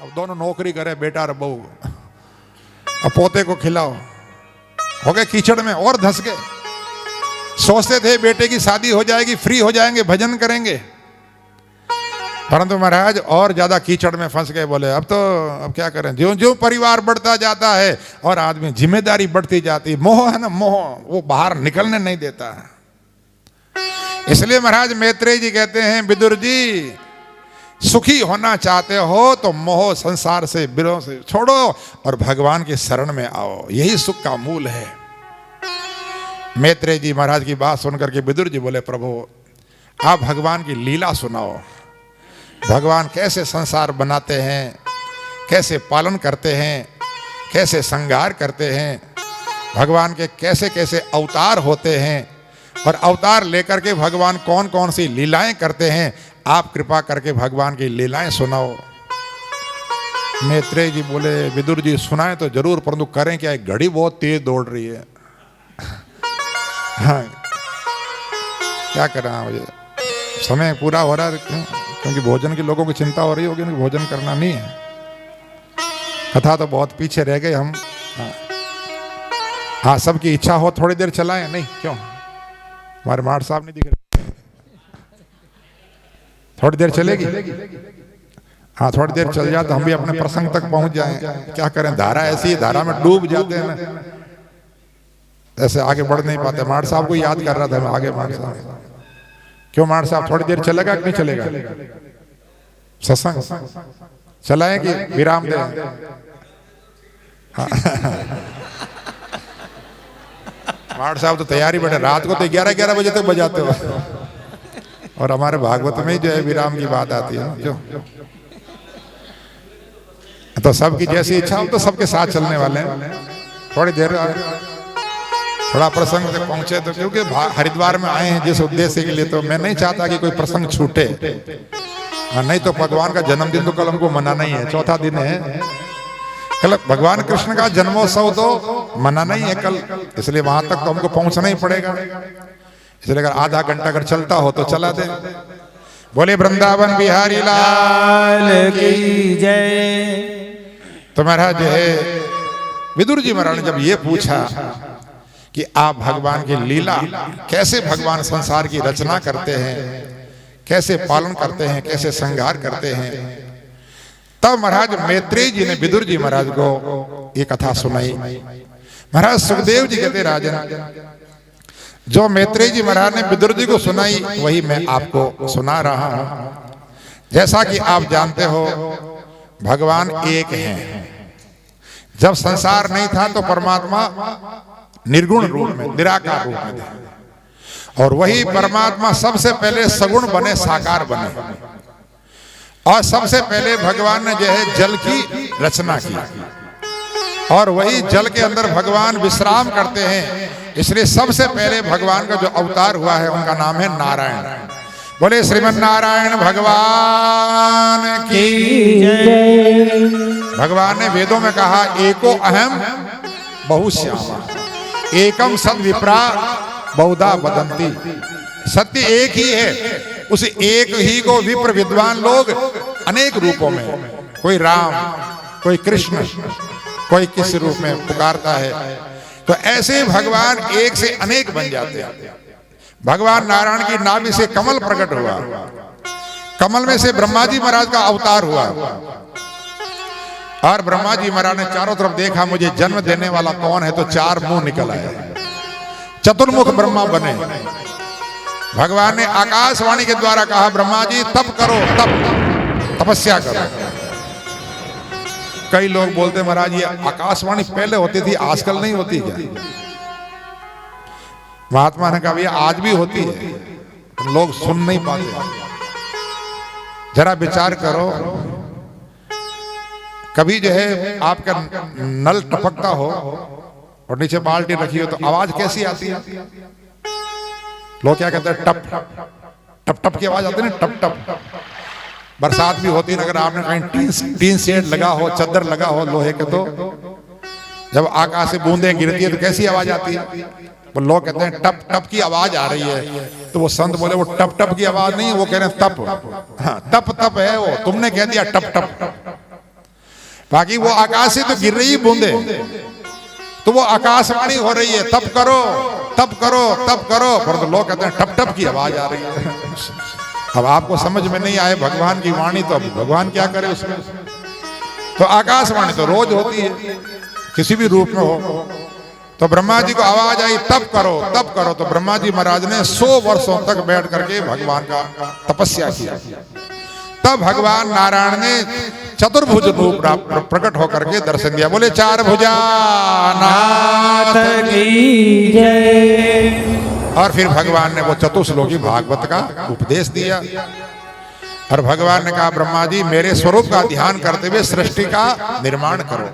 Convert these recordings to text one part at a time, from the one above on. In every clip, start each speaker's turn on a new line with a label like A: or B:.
A: अब दोनों नौकरी करे, बेटा और बहू, अब पोते को खिलाओ, हो गए कीचड़ में और धंस गए। सोचते थे बेटे की शादी हो जाएगी, फ्री हो जाएंगे, भजन करेंगे, परंतु महाराज और ज्यादा कीचड़ में फंस गए। बोले अब क्या करें, ज्यों ज्यों परिवार बढ़ता जाता है और आदमी जिम्मेदारी बढ़ती जाती, मोह है ना, मोह वो बाहर निकलने नहीं देता है। इसलिए महाराज मैत्रेय जी कहते हैं, विदुर जी सुखी होना चाहते हो तो मोह संसार से, विरोह से छोड़ो और भगवान की शरण में आओ, यही सुख का मूल है। मैत्रेय जी महाराज की बात सुनकर के विदुर जी बोले, प्रभु आप भगवान की लीला सुनाओ, भगवान कैसे संसार बनाते हैं, कैसे पालन करते हैं, कैसे संहार करते हैं, भगवान के कैसे कैसे अवतार होते हैं और अवतार लेकर के भगवान कौन कौन सी लीलाएं करते हैं, आप कृपा करके भगवान की लीलाएं सुनाओ। मैत्रेय जी बोले, विदुर जी सुनाएं तो जरूर, परंतु करें क्या, एक घड़ी बहुत तेज दौड़ रही है। हाँ क्या करना, मुझे समय पूरा हो रहा है, क्योंकि भोजन के लोगों की चिंता हो रही होगी, उनको भोजन करना नहीं है। कथा तो बहुत पीछे रह गए हम। हाँ सबकी इच्छा हो थोड़ी देर चलाएं, नहीं क्यों, हमारे मार साहब नहीं दिख रहे, थोड़ी देर चलेगी। हाँ थोड़ी देर चल जाए तो हम भी अपने प्रसंग तक पहुंच जाएं। क्या करें, धारा ऐसी है, धारा में डूब जाते हैं ना, ऐसे आगे बढ़ नहीं पाते। मार साहब को याद कर रहा था मैं आगे, मार साहब क्यों, मार साहब थोड़ी देर चलेगा कि नहीं चलेगा, सत्संग चलाएं कि विराम दें? मार साहब तो तैयारी बैठे, रात को तो 11-11 बजे तक बजाते हो, और हमारे भागवत में जो है विराम की बात आती है क्यों। तो सबकी जैसी इच्छा हो तो सबके साथ चलने वाले हैं। थोड़ी देर थोड़ा प्रसंग तक पहुंचे तो, क्योंकि हरिद्वार में आए हैं जिस उद्देश्य के लिए, तो मैं नहीं चाहता कि कोई प्रसंग छूटे। नहीं तो भगवान का जन्मदिन तो कल हमको मनाना ही है, चौथा दिन है कल, भगवान कृष्ण का जन्मोत्सव तो मनाना ही है कल, इसलिए वहां तक तो हमको पहुंचना ही पड़ेगा। इसलिए अगर आधा घंटा अगर चलता हो तो चला दे। बोले वृंदावन बिहारी लाल की जय। तो महाराज जो है विदुर जी महाराज ने जब ये पूछा कि आप भगवान की लीला कैसे, भगवान संसार की रचना करते हैं, कैसे पालन करते हैं, कैसे संहार करते हैं, तब महाराज मैत्रेय जी ने विदुर जी महाराज को ये कथा सुनाई। महाराज सुखदेव जी कहते, राजन जो मैत्रेय जी महाराज ने विदुर जी को सुनाई वही मैं आपको सुना रहा हूं। जैसा कि आप जानते हो भगवान एक हैं। जब संसार नहीं था तो परमात्मा निर्गुण रूप में, निराकार रूप में थे, और वही परमात्मा सबसे पहले सगुण बने, साकार बने, और सबसे पहले भगवान ने जो है जल की रचना की, और वही जल के अंदर भगवान विश्राम करते हैं। इसलिए सबसे पहले भगवान का जो अवतार हुआ है उनका नाम है नारायण। बोले श्रीमन नारायण भगवान की जय। भगवान ने वेदों में कहा, एको अहम बहुश्यामा, एकम सद विप्रा बहुधा वदंती। सत्य एक ही है, उस एक ही को विप्र विद्वान लोग अनेक रूपों में, कोई राम, कोई कृष्ण, कोई किस रूप में पुकारता है। तो ऐसे भगवान एक से अनेक बन जाते हैं। भगवान नारायण की नाभि से कमल प्रकट हुआ, कमल में से ब्रह्मा जी महाराज का अवतार हुआ, और ब्रह्मा जी महाराज ने चारों तरफ देखा मुझे जन्म देने वाला कौन है, तो 4 मुंह निकल आए, चतुर्मुख ब्रह्मा बने। भगवान ने आकाशवाणी के द्वारा कहा, ब्रह्मा जी तप करो, तपस्या करो। कई लोग बोलते महाराज ये आकाशवाणी पहले होती थी, आजकल नहीं होती क्या? महात्मा ने कहा भैया आज भी होती है, लोग सुन नहीं पाते। जरा विचार करो, कभी जो है आपका नल टपकता हो और नीचे बाल्टी रखी हो तो आवाज कैसी आती है? लोग क्या कहते हैं, टप टप टप की आवाज आती है ना, टप टप। बरसात भी होती है, अगर आपने कहीं टीन शेड लगा हो, चद्दर लगा हो लोहे के, तो जब आकाश से बूंदें गिरती है तो कैसी आवाज आती है? वो लोग कहते हैं टप टप की आवाज आ रही है, तो वो संत बोले वो टप टप की आवाज नहीं, वो कह रहे हैं तप। हाँ तप तप है वो, तुमने कह दिया टप टप। बाकी वो आकाश से तो गिर रही बूंदे, तो वो आकाशवाणी हो रही है, तप करो तप करो तप करो, परंतु लोग कहते हैं टप टप की आवाज आ रही है। अब आपको समझ में नहीं आए भगवान की वाणी, तो अब भगवान क्या करे उसमें। तो आकाशवाणी तो रोज होती है, किसी भी रूप में हो। तो ब्रह्मा जी को आवाज आई तप करो, तो ब्रह्मा जी महाराज ने 100 वर्षों तक बैठ करके भगवान का तपस्या किया। तब भगवान नारायण ने चतुर्भुज रूप प्रकट होकर के दर्शन दिया। बोले चार भुजा नाथ की जय। और फिर भगवान ने वो चतुश्लोकी भागवत का उपदेश दिया। और भगवान ने कहा ब्रह्मा जी मेरे स्वरूप का ध्यान करते हुए सृष्टि का निर्माण करो।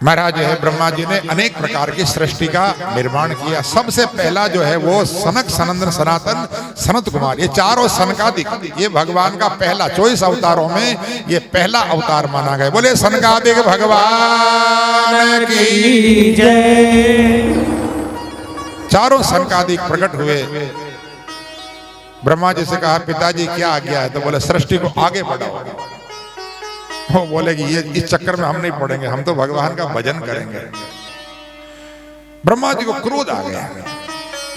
A: महाराज जो है ब्रह्मा जी ने अनेक प्रकार की सृष्टि का निर्माण किया। सबसे पहला जो है वो सनक सनंदन सनातन सनत कुमार, ये चारों सनकादिक, ये भगवान का पहला 24 अवतारों में ये पहला अवतार माना गया। बोले सनकादिक भगवान की जय। चारों सनकादिक प्रकट हुए। ब्रह्मा जी से कहा पिताजी क्या आज्ञा है? तो बोले सृष्टि को आगे बढ़ाओ। वो बोले कि ये इस चक्कर में हम नहीं पड़ेंगे, हम तो भगवान का भजन करेंगे। ब्रह्मा जी को क्रोध आ गया।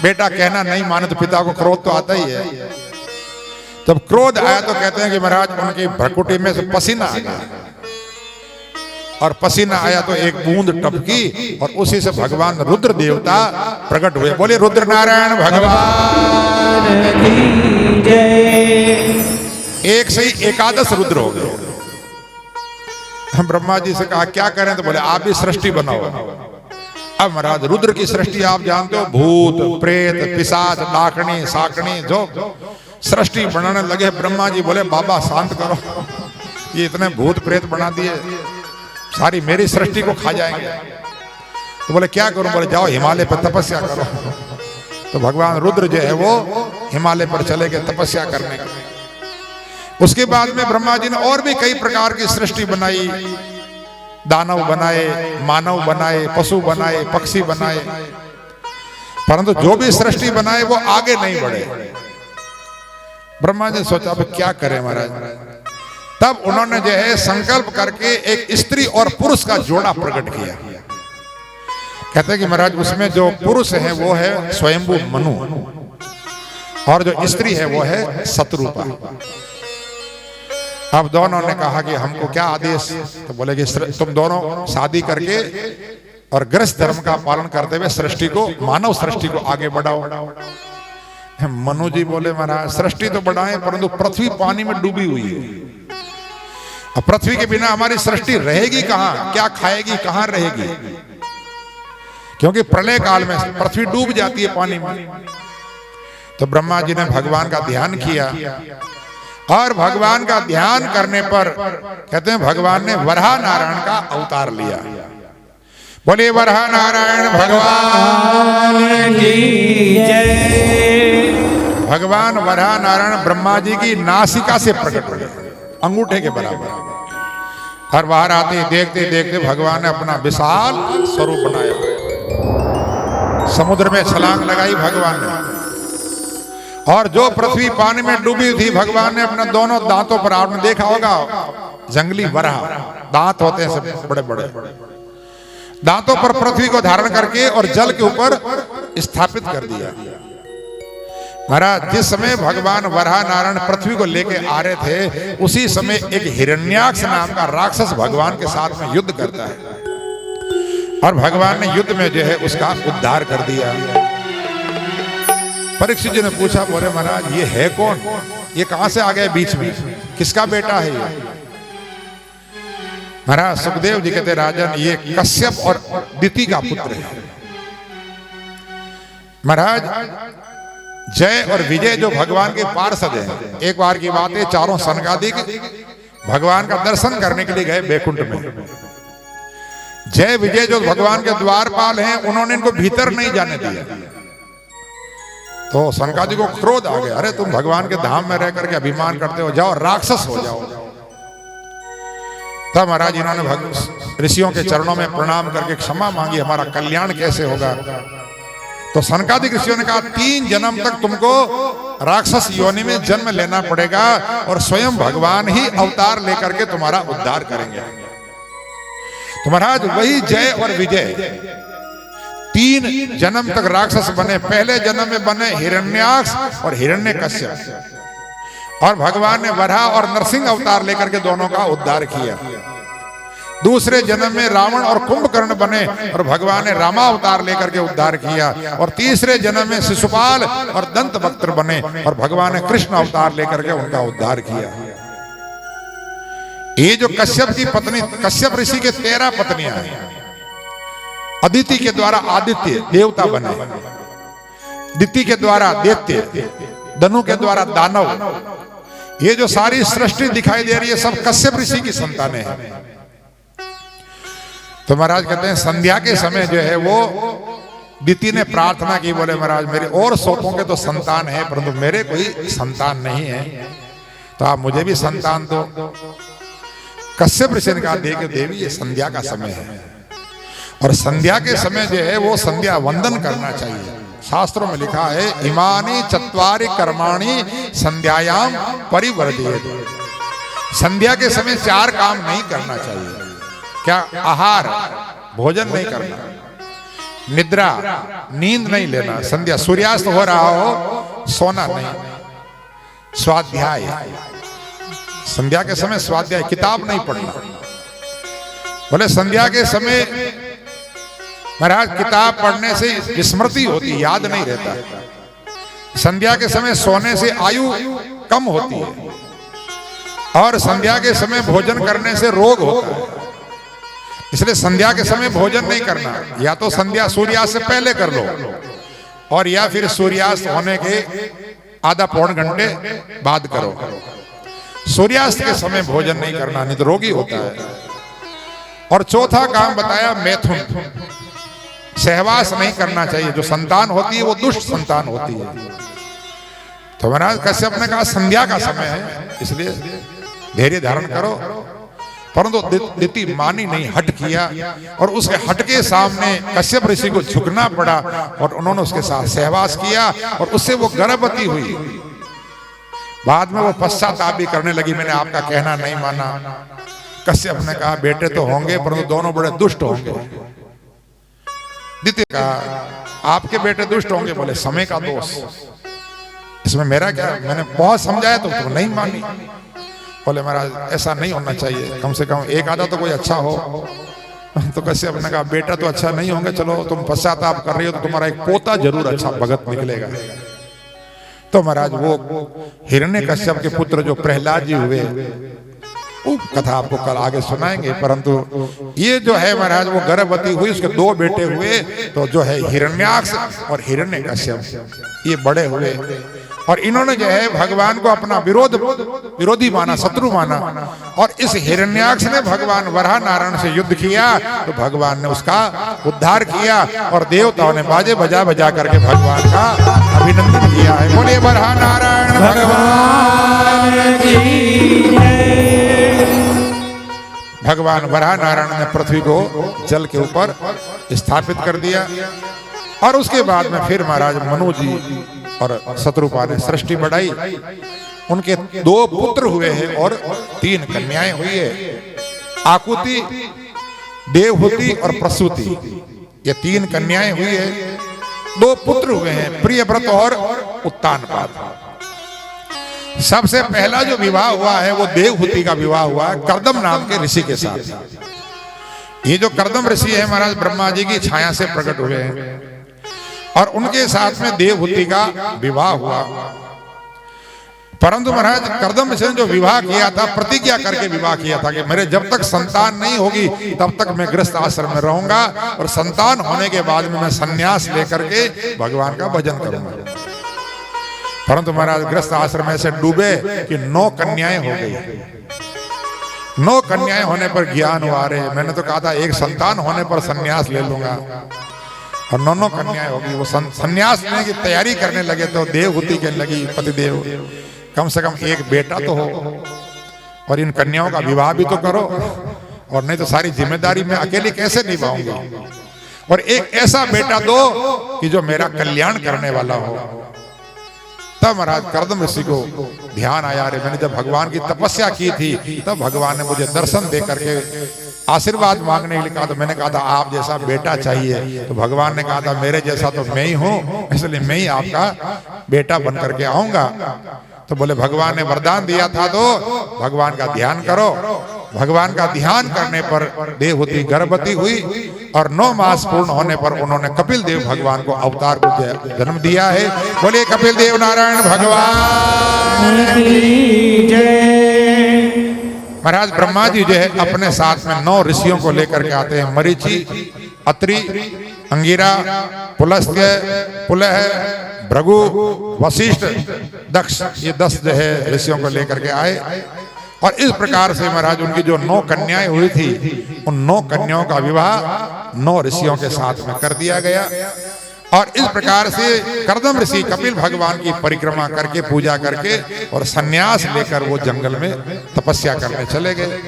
A: बेटा कहना नहीं माने तो पिता को क्रोध तो आता ही है। जब क्रोध आया तो कहते हैं कि महाराज उनकी भ्रकुटी में से पसीना आ गया, और पसीना आया तो एक बूंद टपकी, और उसी से भगवान रुद्र देवता प्रकट हुए। बोले रुद्र नारायण भगवान की जय। एक से ही एकादश रुद्र हो गए। ब्रह्मा जी से कहा क्या करें? तो बोले आप भी सृष्टि बनाओ। अब महाराज रुद्र की सृष्टि आप जानते हो, भूत प्रेत पिशाच डाकनी साकनी जो सृष्टि बनाने लगे। ब्रह्मा जी बोले बाबा शांत करो, ये इतने भूत प्रेत बना दिए, सारी मेरी सृष्टि को खा जाएंगे। तो बोले क्या करूं? बोले जाओ हिमालय पर तपस्या करो। तो भगवान रुद्र जो है वो हिमालय पर चले गए तपस्या करने के। उसके बाद में ब्रह्मा जी ने और भी कई प्रकार की सृष्टि बनाई, दानव बनाए, मानव बनाए, पशु बनाए, पक्षी बनाए, परंतु जो भी सृष्टि बनाए वो आगे नहीं बढ़े। ब्रह्मा जी ने सोचा अब क्या करें महाराज। तब उन्होंने जो है संकल्प करके एक स्त्री और पुरुष का जोड़ा प्रकट किया। कहते हैं कि महाराज उसमें जो पुरुष है वो है स्वयंभू मनु, और जो स्त्री है वो है शत्रुपा। अब दोनों ने कहा कि हमको क्या आदेश? तो बोले कि तुम दोनों शादी करके और गृहस्थ धर्म का पालन करते हुए सृष्टि को, मानव सृष्टि को आगे बढ़ाओ। मनु जी बोले महाराज सृष्टि तो बढ़ाएं, परंतु पृथ्वी पानी में डूबी हुई है। अब पृथ्वी के बिना हमारी सृष्टि रहेगी कहां? क्या खाएगी, कहां रहेगी? क्योंकि प्रलय काल में पृथ्वी डूब जाती है पानी में। तो ब्रह्मा जी ने भगवान का ध्यान किया, और भगवान का ध्यान करने पर कहते हैं भगवान ने वराह नारायण का अवतार लिया। बोले वराह नारायण भगवान की जय। भगवान वराह नारायण ब्रह्मा जी की नासिका से प्रकट हुए, अंगूठे के बराबर। और बाहर आते देखते देखते भगवान ने अपना विशाल स्वरूप बनाया। समुद्र में छलांग लगाई भगवान ने, और जो पृथ्वी पानी में डूबी थी भगवान ने अपने दोनों दांतों पर, आपने देखा होगा जंगली वराह दांत होते हैं सब बड़े बड़े, दांतों पर पृथ्वी को धारण करके और जल के ऊपर स्थापित कर दिया। महाराज जिस समय भगवान वराह नारायण पृथ्वी को लेके आ रहे थे, उसी समय एक हिरण्याक्ष नाम का राक्षस भगवान के साथ में युद्ध करता है, और भगवान ने युद्ध में जो है उसका उद्धार कर दिया। परीक्षित जी ने पूछा, बोले महाराज ये है कौन? ये कहां से आ गए बीच में? किसका बेटा है ये? महाराज सुखदेव जी कहते राजन ये कश्यप और दिति का पुत्र है। महाराज जय और विजय जो भगवान के पार्षद हैं, एक बार की बात है चारों सनकादिक भगवान का दर्शन करने के लिए गए बैकुंठ में। जय विजय जो भगवान के द्वारपाल हैं, उन्होंने इनको भीतर नहीं जाने दिया। तो सनकादिक को क्रोध आ गया, अरे तुम भगवान के धाम में रह करके अभिमान करते हो, जाओ राक्षस हो जाओ। तब महाराज इन्होंने ऋषियों के चरणों में प्रणाम करके क्षमा मांगी, हमारा कल्याण कैसे होगा? तो सनकादिक ऋषियों ने कहा 3 जन्म तक तुमको राक्षस योनि में जन्म लेना पड़ेगा और स्वयं भगवान ही अवतार लेकर के तुम्हारा उद्धार करेंगे। तो महाराज वही जय और विजय 3 जन्म तक राक्षस बने। पहले जन्म में बने हिरण्याक्ष और हिरण्यकश्यप, और भगवान ने वराह और नरसिंह अवतार लेकर के दोनों का उद्धार किया। दूसरे जन्म में रावण और कुंभकर्ण बने और भगवान ने रामा अवतार लेकर के उद्धार किया। और तीसरे जन्म में शिशुपाल और दंतवक्त्र बने और भगवान ने कृष्ण अवतार लेकर के उनका उद्धार किया। ये जो कश्यप की पत्नी, कश्यप ऋषि के 13 पत्नियां हैं। अदिति के द्वारा आदित्य देवता बने, दिति के द्वारा दैत्य, धनु के द्वारा दानव। ये जो सारी सृष्टि दिखाई दे रही है सब कश्यप ऋषि की संतानें हैं। तो महाराज कहते हैं संध्या के समय जो है वो दिति ने प्रार्थना की, बोले महाराज मेरे और सोपों के तो संतान है परंतु मेरे कोई संतान नहीं है, तो आप मुझे भी संतान दो। कश्यप ऋषि ने कहा देखिए देवी ये संध्या का समय है और संध्या के समय जो है वो संध्या वंदन करना चाहिए। शास्त्रों में लिखा है इमानी चत्वारि कर्माणि संध्यायाम परिवर्तित। संध्या के समय 4 काम नहीं करना चाहिए। क्या? आहार, भोजन नहीं करना, निद्रा, नींद नहीं लेना, संध्या सूर्यास्त हो रहा हो सोना नहीं, स्वाध्याय, संध्या के समय स्वाध्याय, किताब नहीं पढ़ना। बोले संध्या के समय महाराज किताब पढ़ने से विस्मृति होती, याद नहीं रहता। संध्या के समय सोने से आयु कम होती है और संध्या के समय भोजन करने से रोग होता है। इसलिए संध्या के समय भोजन नहीं करना। या तो संध्या सूर्यास्त से पहले कर लो और या फिर सूर्यास्त होने के आधा पौन घंटे बाद करो। सूर्यास्त के समय भोजन नहीं करना, नहीं तो रोगी होता है। और चौथा काम बताया मैथुन, सहवास नहीं करना चाहिए। जो संतान होती है वो दुष्ट संतान होती है। तो महाराज कश्यप ने कहा संध्या का समय है इसलिए धैर्य धारण करो, परंतु दिति मानी नहीं, हट किया और उसके हट के सामने कश्यप ऋषि को झुकना पड़ा और उन्होंने उसके साथ सहवास किया और उससे वो गर्भवती हुई। बाद में वो पश्चाताप भी करने लगी, मैंने आपका कहना नहीं माना। कश्यप ने कहा बेटे तो होंगे परंतु दोनों बड़े दुष्ट होंगे। दिति कहा आपके बेटे दुष्ट होंगे। बोले समय का दोष, इसमें मेरा क्या, मैंने बहुत समझाया तो तुम नहीं मानी। बोले महाराज ऐसा नहीं होना चाहिए, कम से कम एक आधा तो कोई अच्छा हो। तो कश्यप ने कहा बेटा तो अच्छा नहीं होंगे, चलो तुम पश्चाताप कर रही हो तो तुम्हारा एक पोता जरूर अच्छा भगत निकलेगा। तो महाराज वो हिरण्यकश्यप के पुत्र जो प्रहलाद जी हुए, वो कथा आपको कल आगे सुनाएंगे। परंतु ये जो है महाराज वो गर्भवती हुई, उसके 2 बेटे हुए। तो जो है हिरण्याक्ष और हिरण्यकश्यप ये बड़े हुए और इन्होंने जो है भगवान को अपना विरोधी माना, शत्रु माना। और इस हिरण्याक्ष ने भगवान वराह नारायण से युद्ध किया तो भगवान ने उसका उद्धार किया और देवताओं ने बाजे बजा बजा करके भगवान का अभिनंदन किया है। बोले वराह नारायण भगवान की। भगवान वराह नारायण ने पृथ्वी को जल के ऊपर स्थापित कर दिया और उसके बाद में फिर महाराज मनु जी और शत्रुपा ने सृष्टि बढ़ाई। उनके 2 पुत्र हुए हैं और 3 कन्याएं हुई है। आकुति, देवहूति और प्रसूति, ये 3 कन्याएं हुई है। 2 पुत्र हुए हैं, प्रियव्रत और उत्तानपाद। सबसे पहला जो विवाह हुआ है वो देवहूति का विवाह हुआ है कर्दम नाम के ऋषि के साथ। ये जो कर्दम ऋषि है महाराज ब्रह्मा जी की छाया से प्रकट हुए हैं और उनके साथ में देवहूति का विवाह हुआ। परंतु महाराज कर्दम ऋषि ने जो विवाह किया था प्रतिज्ञा करके विवाह किया था कि मेरे जब तक संतान नहीं होगी तब तक मैं गृहस्थ आश्रम में रहूंगा और संतान होने के बाद में मैं संन्यास लेकर के भगवान का भजन करूंगा। परंतु महाराज गृहस्थ आश्रम में से डूबे कि 9 कन्याएं हो गई। 9 कन्याएं होने पर ज्ञान हुआ रहे, मैंने तो कहा था एक संतान होने पर संन्यास ले लूंगा और 9 कन्याएं होगी। वो संन्यास लेने की तैयारी करने लगे तो देवहूति कहने लगी पतिदेव कम से कम एक बेटा तो हो और इन कन्याओं का विवाह भी तो करो, और नहीं तो सारी जिम्मेदारी मैं अकेले कैसे निभाऊंगा। और एक ऐसा बेटा दो कि जो मेरा कल्याण करने वाला हो। तब महाराज कर्दम ऋषि को ध्यान आया, अरे मैंने जब भगवान की तपस्या की थी तब भगवान ने मुझे दर्शन दे करके आशीर्वाद मांगने के लिए कहा था। मैंने कहा था आप जैसा बेटा चाहिए, तो भगवान ने कहा था मेरे जैसा तो मैं ही हूं, इसलिए मैं ही आपका बेटा बन करके आऊंगा। तो बोले भगवान ने वरदान दिया था तो भगवान का ध्यान करो। भगवान का ध्यान करने पर देवहूति गर्भवती हुई और 9 मास पूर्ण होने पर उन्होंने कपिल देव भगवान को अवतार को जन्म दिया है। बोले कपिल देव नारायण भगवान की जय। महाराज ब्रह्मा जी जो है अपने साथ में 9 ऋषियों को लेकर के आते हैं। मरीचि, अत्रि, अंगिरा, पुलस्त्य, पुलह, भृगु, वशिष्ठ, दक्ष, ये 10 जो है ऋषियों को लेकर के आए। और इस प्रकार से महाराज उनकी जो 9 कन्याएं हुई थी, उन 9 कन्याओं का विवाह 9 ऋषियों के साथ में कर दिया गया। और इस प्रकार से कर्दम ऋषि कपिल भगवान की परिक्रमा करके पूजा करके और सन्यास लेकर वो जंगल में तपस्या करने चले गए।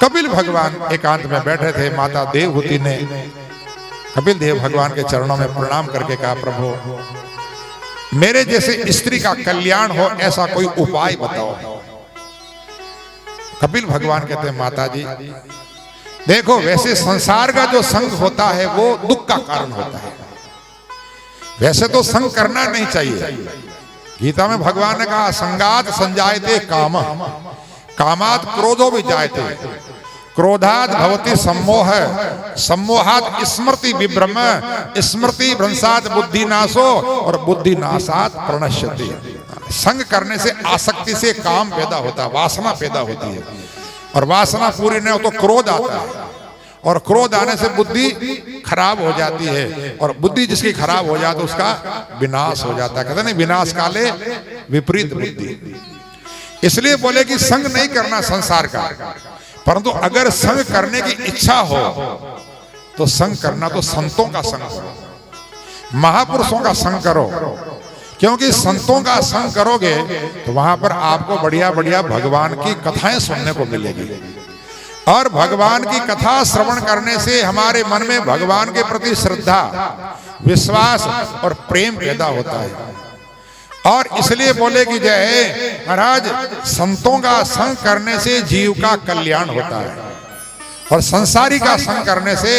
A: कपिल भगवान एकांत में बैठे थे। माता देवहूति ने कपिल देव भगवान के चरणों में प्रणाम करके कहा, प्रभु मेरे जैसे स्त्री का कल्याण हो ऐसा कोई उपाय बताओ। कपिल भगवान कहते हैं, माता जी देखो, वैसे संसार का जो संग होता है वो दुख का कारण होता है। वैसे तो संग करना नहीं चाहिए। गीता में भगवान ने कहा, संगात संजायते काम, कामात क्रोधो भी जायते, क्रोधात भवति सम्मोह, सम्मोहात स्मृति विभ्रम, स्मृति भ्रंशात बुद्धिनाशो और बुद्धिनाशात प्रणश्यति। संग करने से आसक्ति से काम पैदा होता है, वासना पैदा होती है, और वासना पूरी नहीं हो तो क्रोध आता है, और क्रोध आने से बुद्धि खराब हो जाती है, और बुद्धि जिसकी खराब हो जाती है उसका विनाश हो जाता है। कहते नहीं, विनाश काले विपरीत बुद्धि। इसलिए बोले कि संग नहीं करना संसार का, परंतु अगर संग करने की इच्छा हो तो संग करना तो संतों का संग करो, महापुरुषों का संग करो। क्योंकि संतों का संग करोगे तो वहां पर आपको बढ़िया बढ़िया भगवान की कथाएं सुनने को मिलेगी, और भगवान की कथा श्रवण करने से हमारे मन में भगवान के प्रति श्रद्धा, विश्वास और प्रेम पैदा होता है। और इसलिए बोले कि जय महाराज, संतों का संग करने से जीव का कल्याण होता है, और संसारी का संग करने से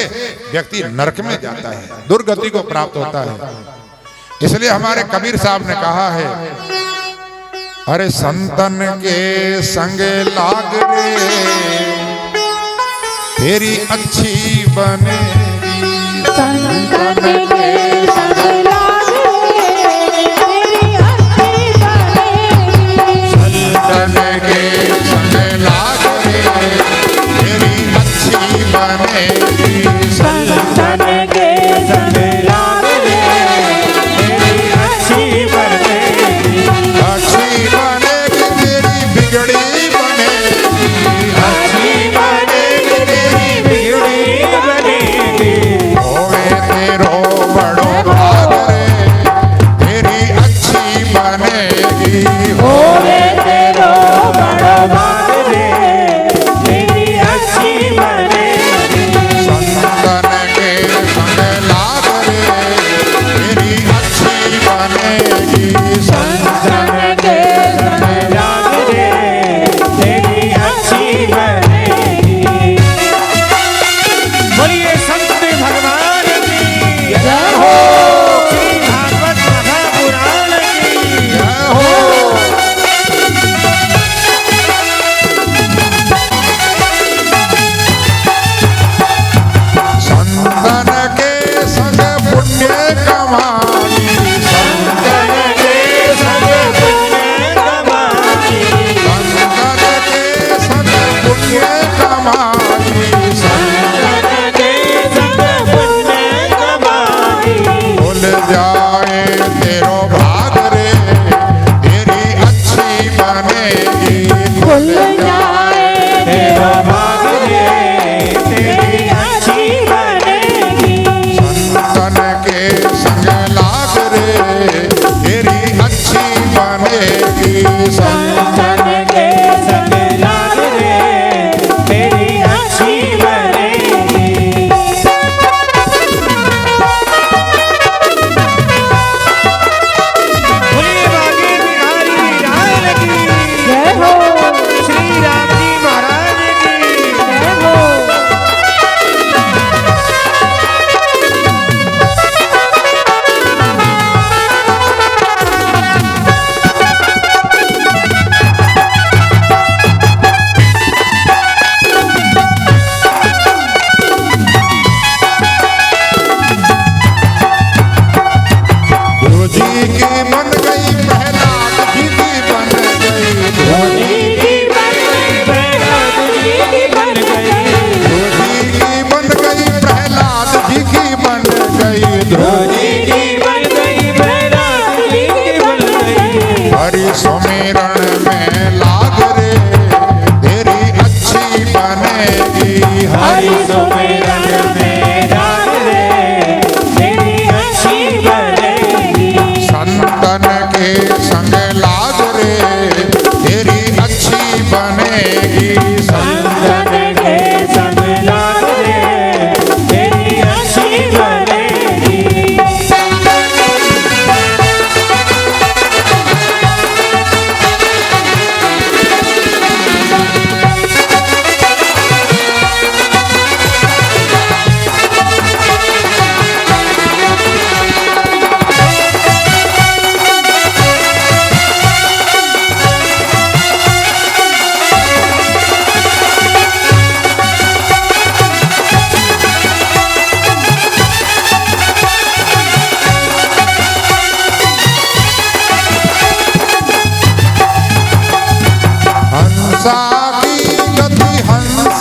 A: व्यक्ति नरक में जाता है, दुर्गति को प्राप्त होता है। इसलिए हमारे कबीर साहब ने कहा है, अरे संतन के संग लाग रे तेरी अच्छी बनेगी, संतन के संग लाग रे तेरी अच्छी बनेगी, संतन के संग लाग रे तेरी अच्छी बनेगी, संतन के संग लाग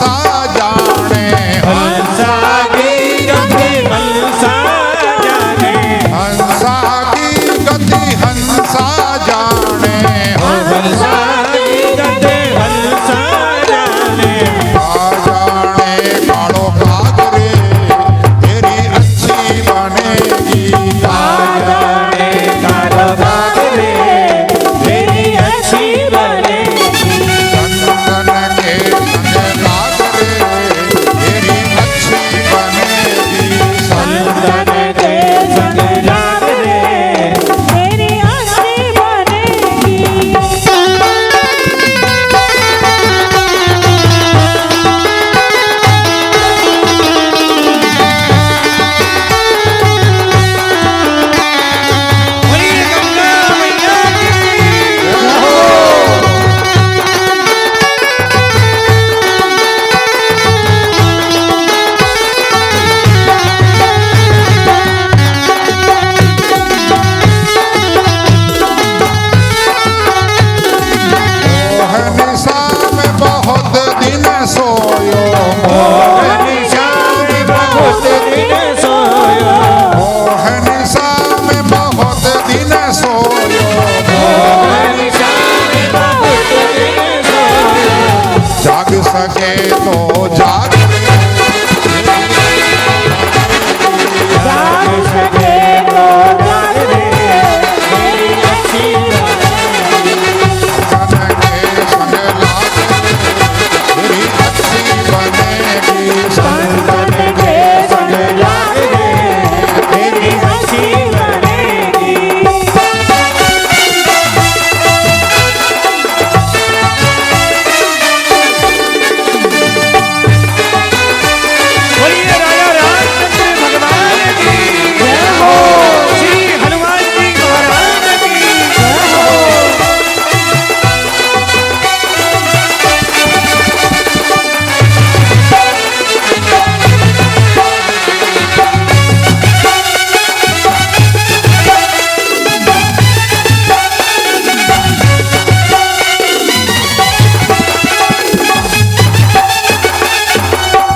A: हंसा जाने
B: हंसा की गति हंसा जाने
A: हंसा की गति हंसा जाने
B: हंसा की गति हंसा जाने
A: आ जाने कालो कागरे तेरी अच्छी बनेगी
B: आ जाने कालो कागरे तेरी अच्छी बनेगी
A: चंदन के संग कागरे तेरी अच्छी बनेगी
B: चंदन के संग लाग रे
C: तेरी अच्छी बनेगी।
B: बोलिए गंगा मैया की
A: निशा में बहुत दिन सोयो
B: निशा में बहुत दिन सोयो
A: निशा में बहुत दिन सोयो
B: निशा में बहुत दिन सोयो
A: जाग सके तो जाग
B: जाग सके तो जाग रे तेरी अच्छी
A: तन के संग लाग तेरी अच्छी बनेगी
B: संतन के संग लाग रे तेरी अच्छी बनेगी बोलिए राजा रामचंद्र भगवान की जय हो श्री हनुमान जी महाराज की जय हो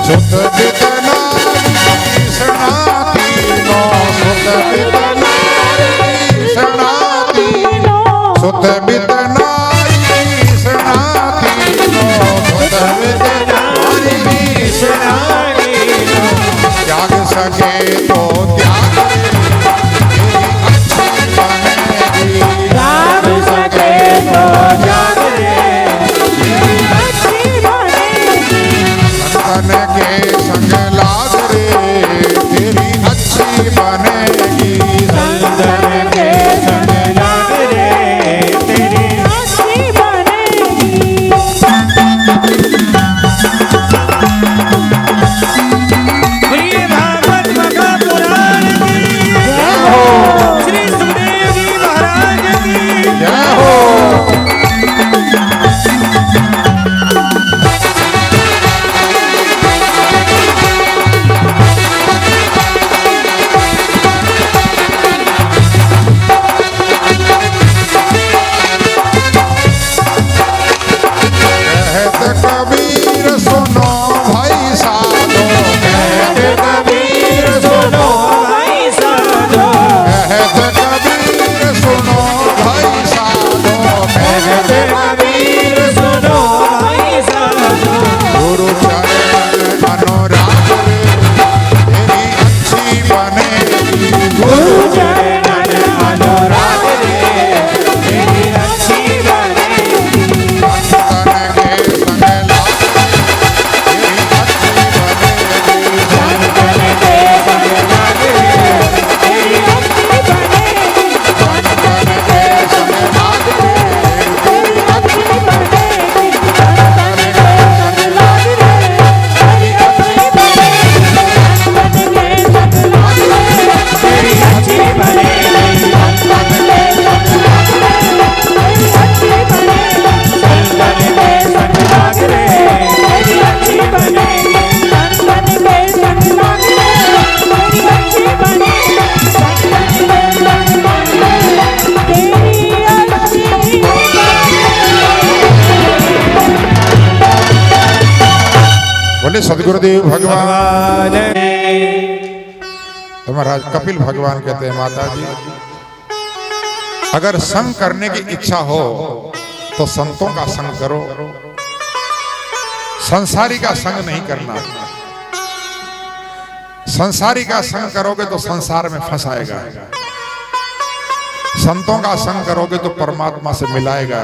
A: सुत बितना सनाती नो सुत बितना सनाती सुत बितना सनाती नो सुत बितना
B: सनागी
A: त्याग सके तो त्याग तेरी अच्छी बनेगी
B: राम सके तो जाग रे
C: अच्छी बनेगी।
A: तन के संग लाग रे तेरी अच्छी बनेगी
B: संतन के संग लाग रे तेरी
C: अच्छी बनेगी।
B: प्रिय भागवत महा पुराण की जय हो श्री सुखदेव जी महाराज की
A: जय हो बोले सदगुरुदेव भगवान।
B: भगवान
A: तो महाराज कपिल भगवान कहते हैं, माता जी अगर संग करने की इच्छा हो तो संतों का संग करो, संसारी का संग नहीं करना। संसारी का संग करोगे तो संसार में फंसाएगा, संतों का संग करोगे तो परमात्मा से मिलाएगा।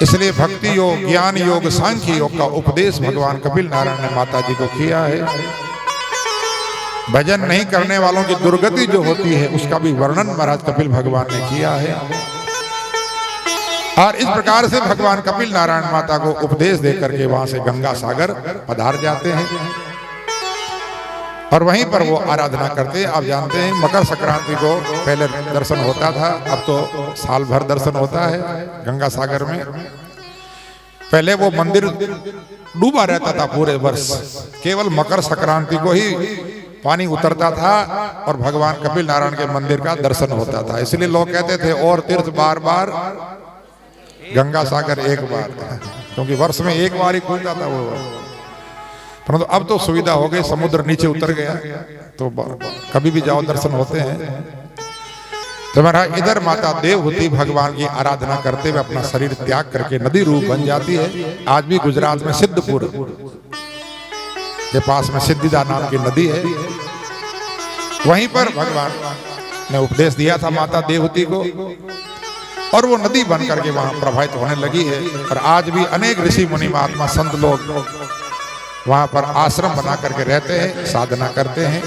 A: इसलिए भक्ति योग, ज्ञान योग, सांख्य योग का उपदेश भगवान कपिल नारायण ने माता जी को किया है। भजन नहीं करने वालों की दुर्गति जो होती है उसका भी वर्णन महाराज कपिल भगवान ने किया है। और इस प्रकार से भगवान कपिल नारायण माता को उपदेश देकर के वहां से गंगा सागर पधार जाते हैं और वहीं पर वो आराधना करते हैं। आप जानते हैं मकर संक्रांति को पहले दर्शन होता था, अब तो साल भर दर्शन होता है गंगा सागर में। पहले वो मंदिर डूबा रहता था पूरे वर्ष, केवल मकर संक्रांति को ही पानी उतरता था और भगवान कपिल नारायण के मंदिर का दर्शन होता था। इसलिए लोग कहते थे और तीर्थ बार बार, गंगा सागर एक बार, क्योंकि वर्ष में एक बार ही खुलता था वो। परंतु अब तो सुविधा हो गई, समुद्र नीचे उतर गया तो कभी भी जाओ दर्शन होते हैं। तो महाराज इधर माता देवहूति भगवान की आराधना करते हुए अपना शरीर त्याग करके नदी रूप बन जाती है। आज भी गुजरात में सिद्धपुर के पास में सिद्धिदा नाम की नदी है, वहीं पर भगवान ने उपदेश दिया था माता देवहूति को और वो नदी बन करके वहां प्रवाहित होने लगी है। और आज भी अनेक ऋषि मुनि महात्मा संत लोग वहां पर आश्रम बना करके रहते हैं, साधना करते हैं।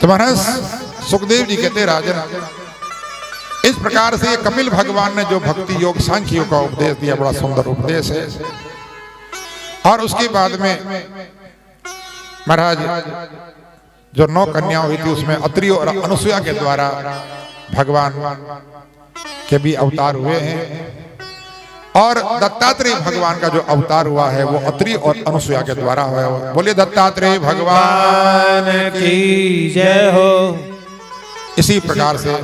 A: तो महाराज सुखदेव जी कहते राजन, इस प्रकार से कपिल भगवान ने जो भक्ति योग सांख्य योग का उपदेश दिया, बड़ा सुंदर उपदेश है। और उसके बाद में महाराज जो 9 कन्याएं हुई थी उसमें अत्रि और अनुसुया के द्वारा भगवान के भी अवतार हुए हैं। और दत्तात्रेय भगवान का जो अवतार हुआ है वो अत्रि और अनुसुया के द्वारा हुआ है। बोलिए दत्तात्रेय भगवान
B: की जय हो।
A: इसी प्रकार से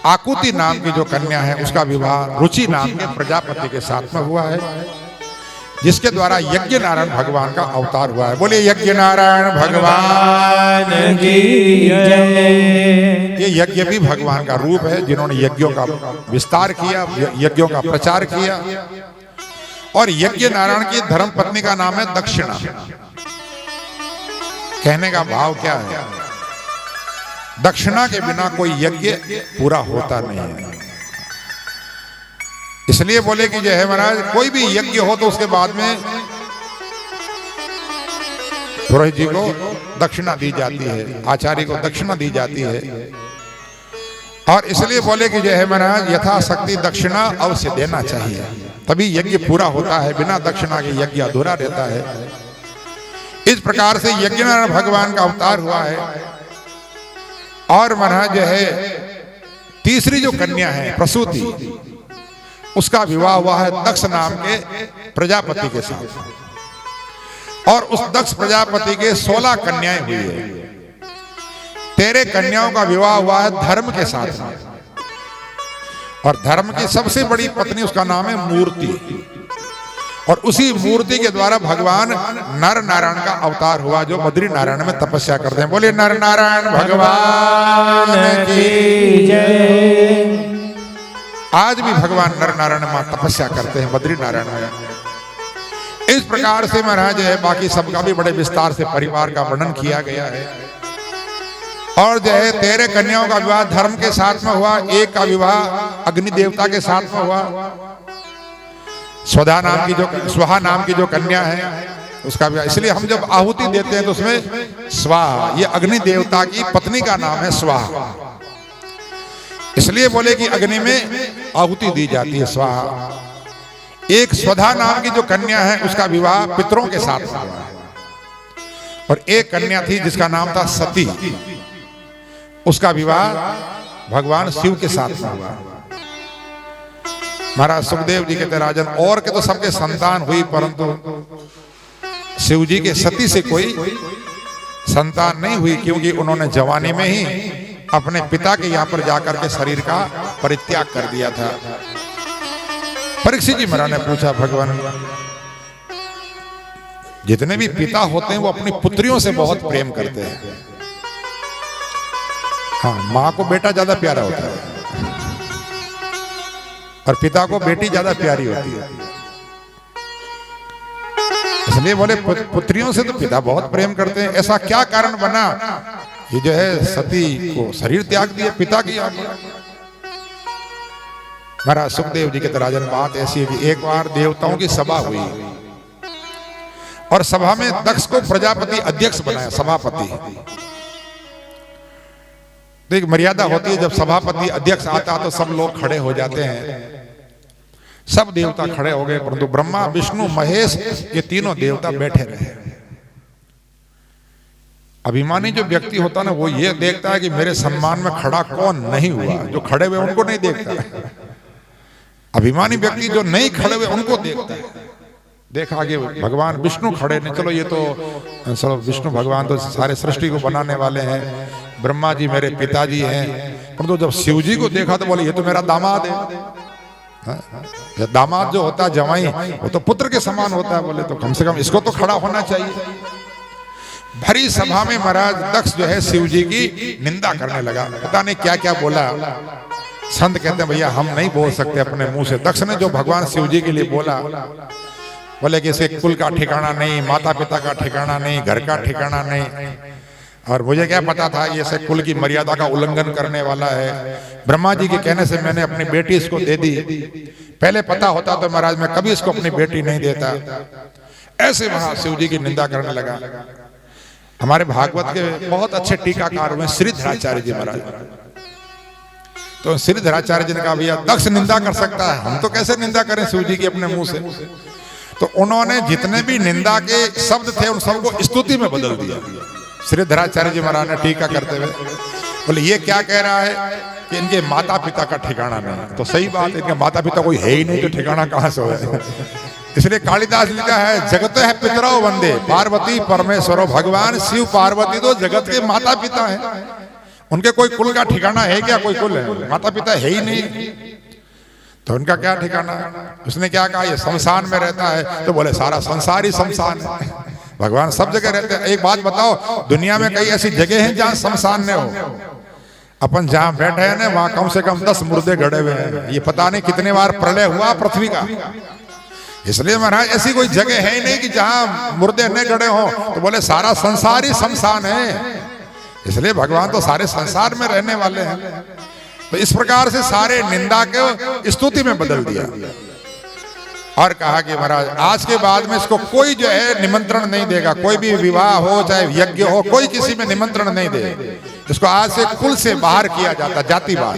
A: आकुति नाम की जो कन्या है उसका विवाह रुचि नाम के प्रजापति के साथ में हुआ है, जिसके द्वारा यज्ञ नारायण भगवान का अवतार हुआ है। बोलिए यज्ञ नारायण भगवान
B: की जय।
A: ये यज्ञ भी भगवान का रूप है, जिन्होंने यज्ञों का विस्तार किया, यज्ञों का प्रचार किया। और यज्ञ नारायण की धर्म पत्नी का नाम है दक्षिणा। कहने का भाव क्या है, दक्षिणा के बिना कोई यज्ञ पूरा होता नहीं है। इसलिए बोले कि जय है महाराज, कोई भी यज्ञ हो तो उसके बाद में पुरोहित जी को दक्षिणा दी जाती है, आचार्य को दक्षिणा दी जाती है। और इसलिए बोले कि जय है महाराज, यथाशक्ति दक्षिणा अवश्य देना चाहिए, तभी यज्ञ पूरा होता है। बिना दक्षिणा के यज्ञ अधूरा रहता है। इस प्रकार से यज्ञ नारायण भगवान का अवतार हुआ है। और महाराज जो है तीसरी जो कन्या है प्रसूति, उसका विवाह हुआ है दक्ष नाम के प्रजापति के साथ। और उस दक्ष प्रजापति के 16 कन्याएं हुई है। 13 कन्याओं का विवाह हुआ है धर्म के साथ में। और धर्म की सबसे बड़ी पत्नी उसका नाम है मूर्ति। और उसी मूर्ति के द्वारा भगवान नर नारायण का अवतार हुआ, जो बद्री नारायण में तपस्या करते हैं। बोलिए नर नारायण भगवान की जय। आज भी भगवान नर नारायण में तपस्या करते हैं बद्री नारायण में। इस प्रकार से महाराज है, बाकी सबका भी बड़े विस्तार से परिवार का वर्णन किया गया है। और जो है 13 कन्याओं का विवाह धर्म के साथ में हुआ, एक का विवाह अग्नि देवता के साथ में हुआ। स्वाहा नाम की जो कन्या है उसका विवाह। इसलिए हम जब आहुति देते हैं तो उसमें स्वाहा, ये अग्नि देवता की पत्नी का नाम है स्वाहा। इसलिए बोले कि अग्नि में आहुति दी जाती है स्वाहा। एक स्वधा नाम की जो कन्या है उसका विवाह पितरों के साथ हुआ। और एक कन्या थी जिसका नाम था सती, उसका विवाह भगवान शिव के साथ हुआ। महाराज सुखदेव जी कहते राजन, और के तो सबके संतान हुई, परंतु शिव जी के सती से कोई संतान नहीं हुई, क्योंकि उन्होंने जवानी में ही अपने पिता के यहाँ पर जाकर के शरीर का परित्याग कर दिया था। परीक्षित जी महाराज ने पूछा, भगवान जितने भी पिता होते हैं वो अपनी पुत्रियों से बहुत प्रेम करते हैं। हाँ, माँ को बेटा ज्यादा प्यारा होता है और पिता को बेटी ज्यादा प्यारी होती है। इसलिए बोले पुत्रियों से तो पिता बहुत प्रेम करते हैं। ऐसा क्या कारण बना कि जो है सती को शरीर त्याग दिया, पिता की आज्ञा। महाराज सुखदेव जी के तो राजन बात ऐसी है कि एक बार देवताओं की सभा हुई और सभा में दक्ष को प्रजापति अध्यक्ष बनाया, सभापति। तो एक मर्यादा होती है, जब सभापति अध्यक्ष आता तो सब लोग खड़े हो जाते हैं। सब देवता खड़े हो गए, परंतु ब्रह्मा विष्णु महेश ये तीनों देवता बैठे रहे। अभिमानी जो व्यक्ति होता है ना, वो ये देखता है कि मेरे सम्मान में खड़ा कौन नहीं हुआ। जो खड़े हुए उनको नहीं देखता, अभिमानी व्यक्ति जो नहीं खड़े हुए उनको देखता है। देखा कि भगवान विष्णु खड़े नहीं, चलो ये तो चलो विष्णु भगवान तो सारे सृष्टि को बनाने वाले हैं, ब्रह्मा जी मेरे पिताजी हैं। परंतु जब शिव जी को देखा तो बोले ये तो मेरा दामाद है। ये दामाद जो होता है जवाई, वो तो पुत्र के समान होता है। बोले तो कम से कम इसको तो खड़ा होना चाहिए। भरी सभा में महाराज दक्ष जो है शिव जी की निंदा करने लगा। पता नहीं क्या क्या बोला। संत कहते हैं भैया हम नहीं बोल सकते अपने मुंह से। दक्ष ने जो भगवान शिव जी के लिए बोला, बोले कि इसे कुल का ठिकाना नहीं, माता पिता का ठिकाना नहीं, घर का ठिकाना नहीं। और मुझे क्या पता था ये से कुल की मर्यादा का उल्लंघन करने वाला है। ब्रह्मा जी के कहने से मैंने अपनी बेटी इसको दे दी। पहले पता होता तो महाराज मैं कभी इसको अपनी बेटी नहीं देता। ऐसे महाराज शिव जी की निंदा करने लगा। हमारे भागवत के बहुत अच्छे टीकाकार हुए श्रीधराचार्य जी महाराज। तो श्रीधराचार्य जी ने कहा भैया दक्ष निंदा कर सकता है, हम तो कैसे निंदा करें शिव जी की अपने मुंह से। तो उन्होंने जितने भी निंदा के शब्द थे उन सबको स्तुति में बदल दिया। श्रीधराचार्य जी महाराज ने टीका करते हुए बोले ये क्या कह रहा है कि इनके माता पिता का ठिकाना नहीं। तो सही बात है, इनके माता पिता कोई है ही नहीं तो ठिकाना कहां से है। इसलिए कालिदास लिखा है जगत है पितरौ वंदे पार्वती परमेश्वरो। भगवान शिव पार्वती तो जगत के माता पिता हैं। उनके कोई कुल का ठिकाना है क्या? कोई कुल है? माता पिता है ही नहीं तो उनका क्या ठिकाना। उसने क्या कहा ये शमशान में रहता है। तो बोले सारा संसार ही शमशान है, भगवान सब जगह रहते हैं। एक बात बताओ, दुनिया में कई ऐसी जगह हैं जहां शमशान न हो। अपन जहां बैठे हैं ना वहां कम से कम 10 मुर्दे गड़े हुए हैं। ये पता नहीं कितने बार प्रलय हुआ पृथ्वी का। इसलिए महाराज ऐसी कोई जगह है ही नहीं कि जहां मुर्दे न गड़े हों। तो बोले सारा संसार ही शमशान है। इसलिए भगवान तो सारे संसार में रहने वाले हैं। तो इस प्रकार से सारे निंदा को स्तुति में बदल दिया और कहा कि महाराज आज के बाद में इसको कोई जो है निमंत्रण नहीं देगा। कोई भी विवाह हो चाहे यज्ञ हो, कोई किसी में निमंत्रण नहीं दे। इसको आज से कुल से बाहर किया जाता, जातिवाद।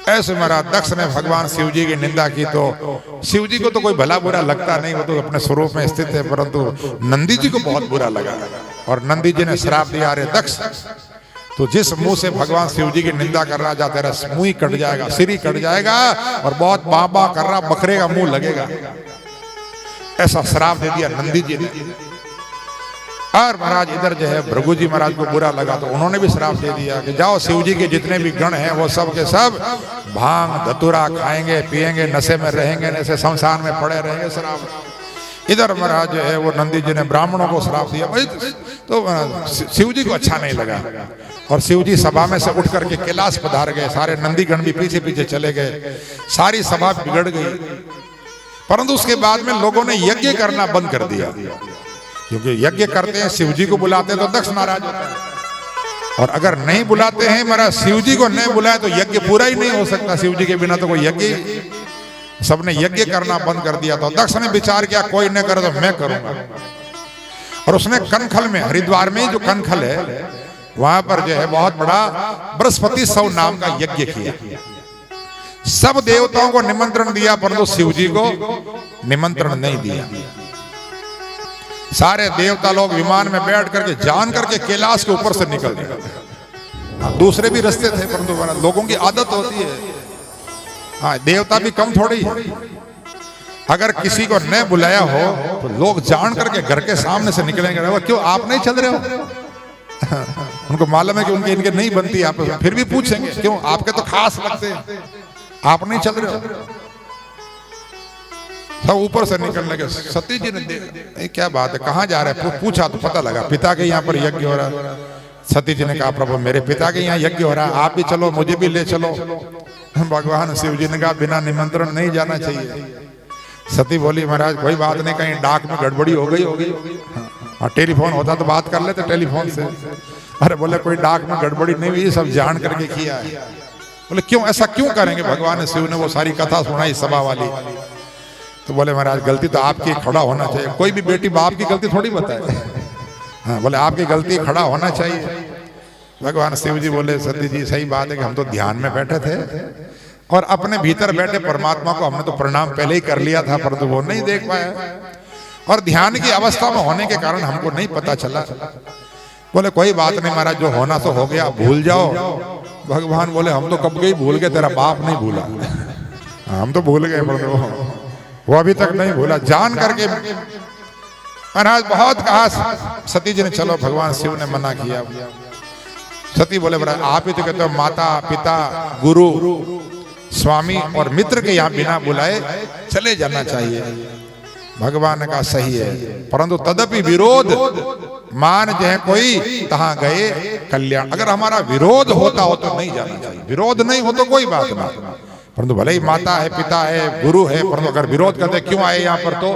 A: ऐसे महाराज दक्ष ने भगवान शिव जी की निंदा की। तो शिव जी को तो कोई भला बुरा लगता नहीं, वो तो अपने स्वरूप में स्थित है। परंतु नंदी जी को बहुत बुरा लगा और नंदी जी ने श्राप दिया, अरे दक्ष तो जिस मुंह से भगवान शिव जी की निंदा कर रहा जा, तेरा मुंह ही कट जाएगा, सिर ही कट जाएगा और बहुत बाबा कर रहा बकरे का मुंह लगेगा। ऐसा श्राप दे दिया नंदी जी ने। और महाराज इधर जो है भृगु जी महाराज को बुरा लगा तो उन्होंने भी श्राप दे दिया कि जाओ शिव जी के जितने भी गण हैं वो सब के सब भांग धतूरा खाएंगे, पिएंगे, नशे में रहेंगे, नशे शमशान में पड़े रहेंगे। श्राप इधर महाराज जो है वो नंदी जी ने ब्राह्मणों को श्राप दिया। भाई तो शिव जी को अच्छा नहीं लगा और शिव जी सभा में से उठ करके कैलाश पधार गए। सारे नंदी गण भी पीछे पीछे चले गए। सारी सभा बिगड़ गई। परंतु उसके बाद में लोगों ने यज्ञ करना बंद कर दिया, क्योंकि यज्ञ करते हैं शिव जी को बुलाते हैं तो दक्ष नाराज होता है। और अगर नहीं बुलाते हैं महाराज शिव जी को नहीं बुलाए तो यज्ञ पूरा ही नहीं हो सकता। शिव जी के बिना तो कोई यज्ञ, सबने यज्ञ करना बंद कर दिया। तो दक्ष ने विचार किया कोई नहीं करे तो मैं करूंगा। और उसने कनखल में, हरिद्वार में जो कनखल है वहां पर जो है बहुत बड़ा बृहस्पति सौ नाम का यज्ञ किया। सब देवताओं को निमंत्रण दिया परंतु शिव जी को निमंत्रण नहीं दिया। सारे देवता लोग विमान में बैठ करके जान करके कैलाश के ऊपर से निकल गए। दूसरे भी रास्ते थे परंतु लोगों की आदत होती है। हाँ, देवता भी कम थोड़ी है। अगर किसी को न बुलाया हो तो लोग जान करके घर के सामने से निकलेंगे। क्यों आप नहीं चल रहे हो? उनको मालूम है कि उनके इनके नहीं बनती आप, फिर भी पूछेंगे क्यों आपके तो खास लगते हैं, आप नहीं चल रहे हो। सब ऊपर से निकलने लगे। सती जी ने ये क्या बात है, कहाँ जा रहे हैं? पूछा तो पता लगा पिता के यहाँ पर यज्ञ हो रहा है। सती जी ने कहा प्रभु मेरे पिता के यहाँ यज्ञ हो रहा है, आप भी चलो, मुझे भी ले चलो। भगवान शिव जी ने कहा बिना निमंत्रण नहीं जाना चाहिए। सती बोली महाराज कोई बात नहीं, कहीं डाक में गड़बड़ी हो गई होगी। हाँ टेलीफोन होता तो बात कर लेते टेलीफोन से। अरे बोले कोई डाक में गड़बड़ी नहीं हुई, सब जान करके किया है। बोले क्यों, ऐसा क्यों करेंगे? भगवान शिव ने वो सारी कथा सुनाई सभा वाली। तो बोले महाराज गलती तो आपकी, खड़ा होना चाहिए। कोई भी बेटी बाप की गलती थोड़ी बताए। हाँ बोले आपकी गलती, खड़ा होना चाहिए। भगवान शिव जी बोले सती जी सही बात है कि हम तो ध्यान में बैठे थे और अपने भीतर बैठे परमात्मा को हमने तो प्रणाम पहले ही कर लिया था, परंतु वो नहीं देख पाया और ध्यान की अवस्था में होने के कारण हमको नहीं पता चला। बोले कोई बात नहीं महाराज, जो होना तो हो गया, भूल जाओ। भगवान बोले हम तो कब गई भूल गए, तेरा बाप नहीं भूला। हम तो भूल गए, परंतु वो अभी तक नहीं भूला। जान करके महाराज बहुत कहा। सती जी ने चलो, भगवान शिव ने मना किया। सती बोले महाराज आप ही तो कहते हो माता पिता गुरु स्वामी और मित्र के यहाँ बिना बुलाए चले जाना चाहिए। भगवान ने कहा सही है, परंतु तदपि विरोध मान जय कोई तहां गए कल्याण। अगर हमारा विरोध होता हो तो नहीं जाना चाहिए, विरोध नहीं हो तो कोई बात नहीं, परंतु भले ही माता है पिता है गुरु है, परंतु अगर विरोध करते क्यों आए यहाँ पर, तो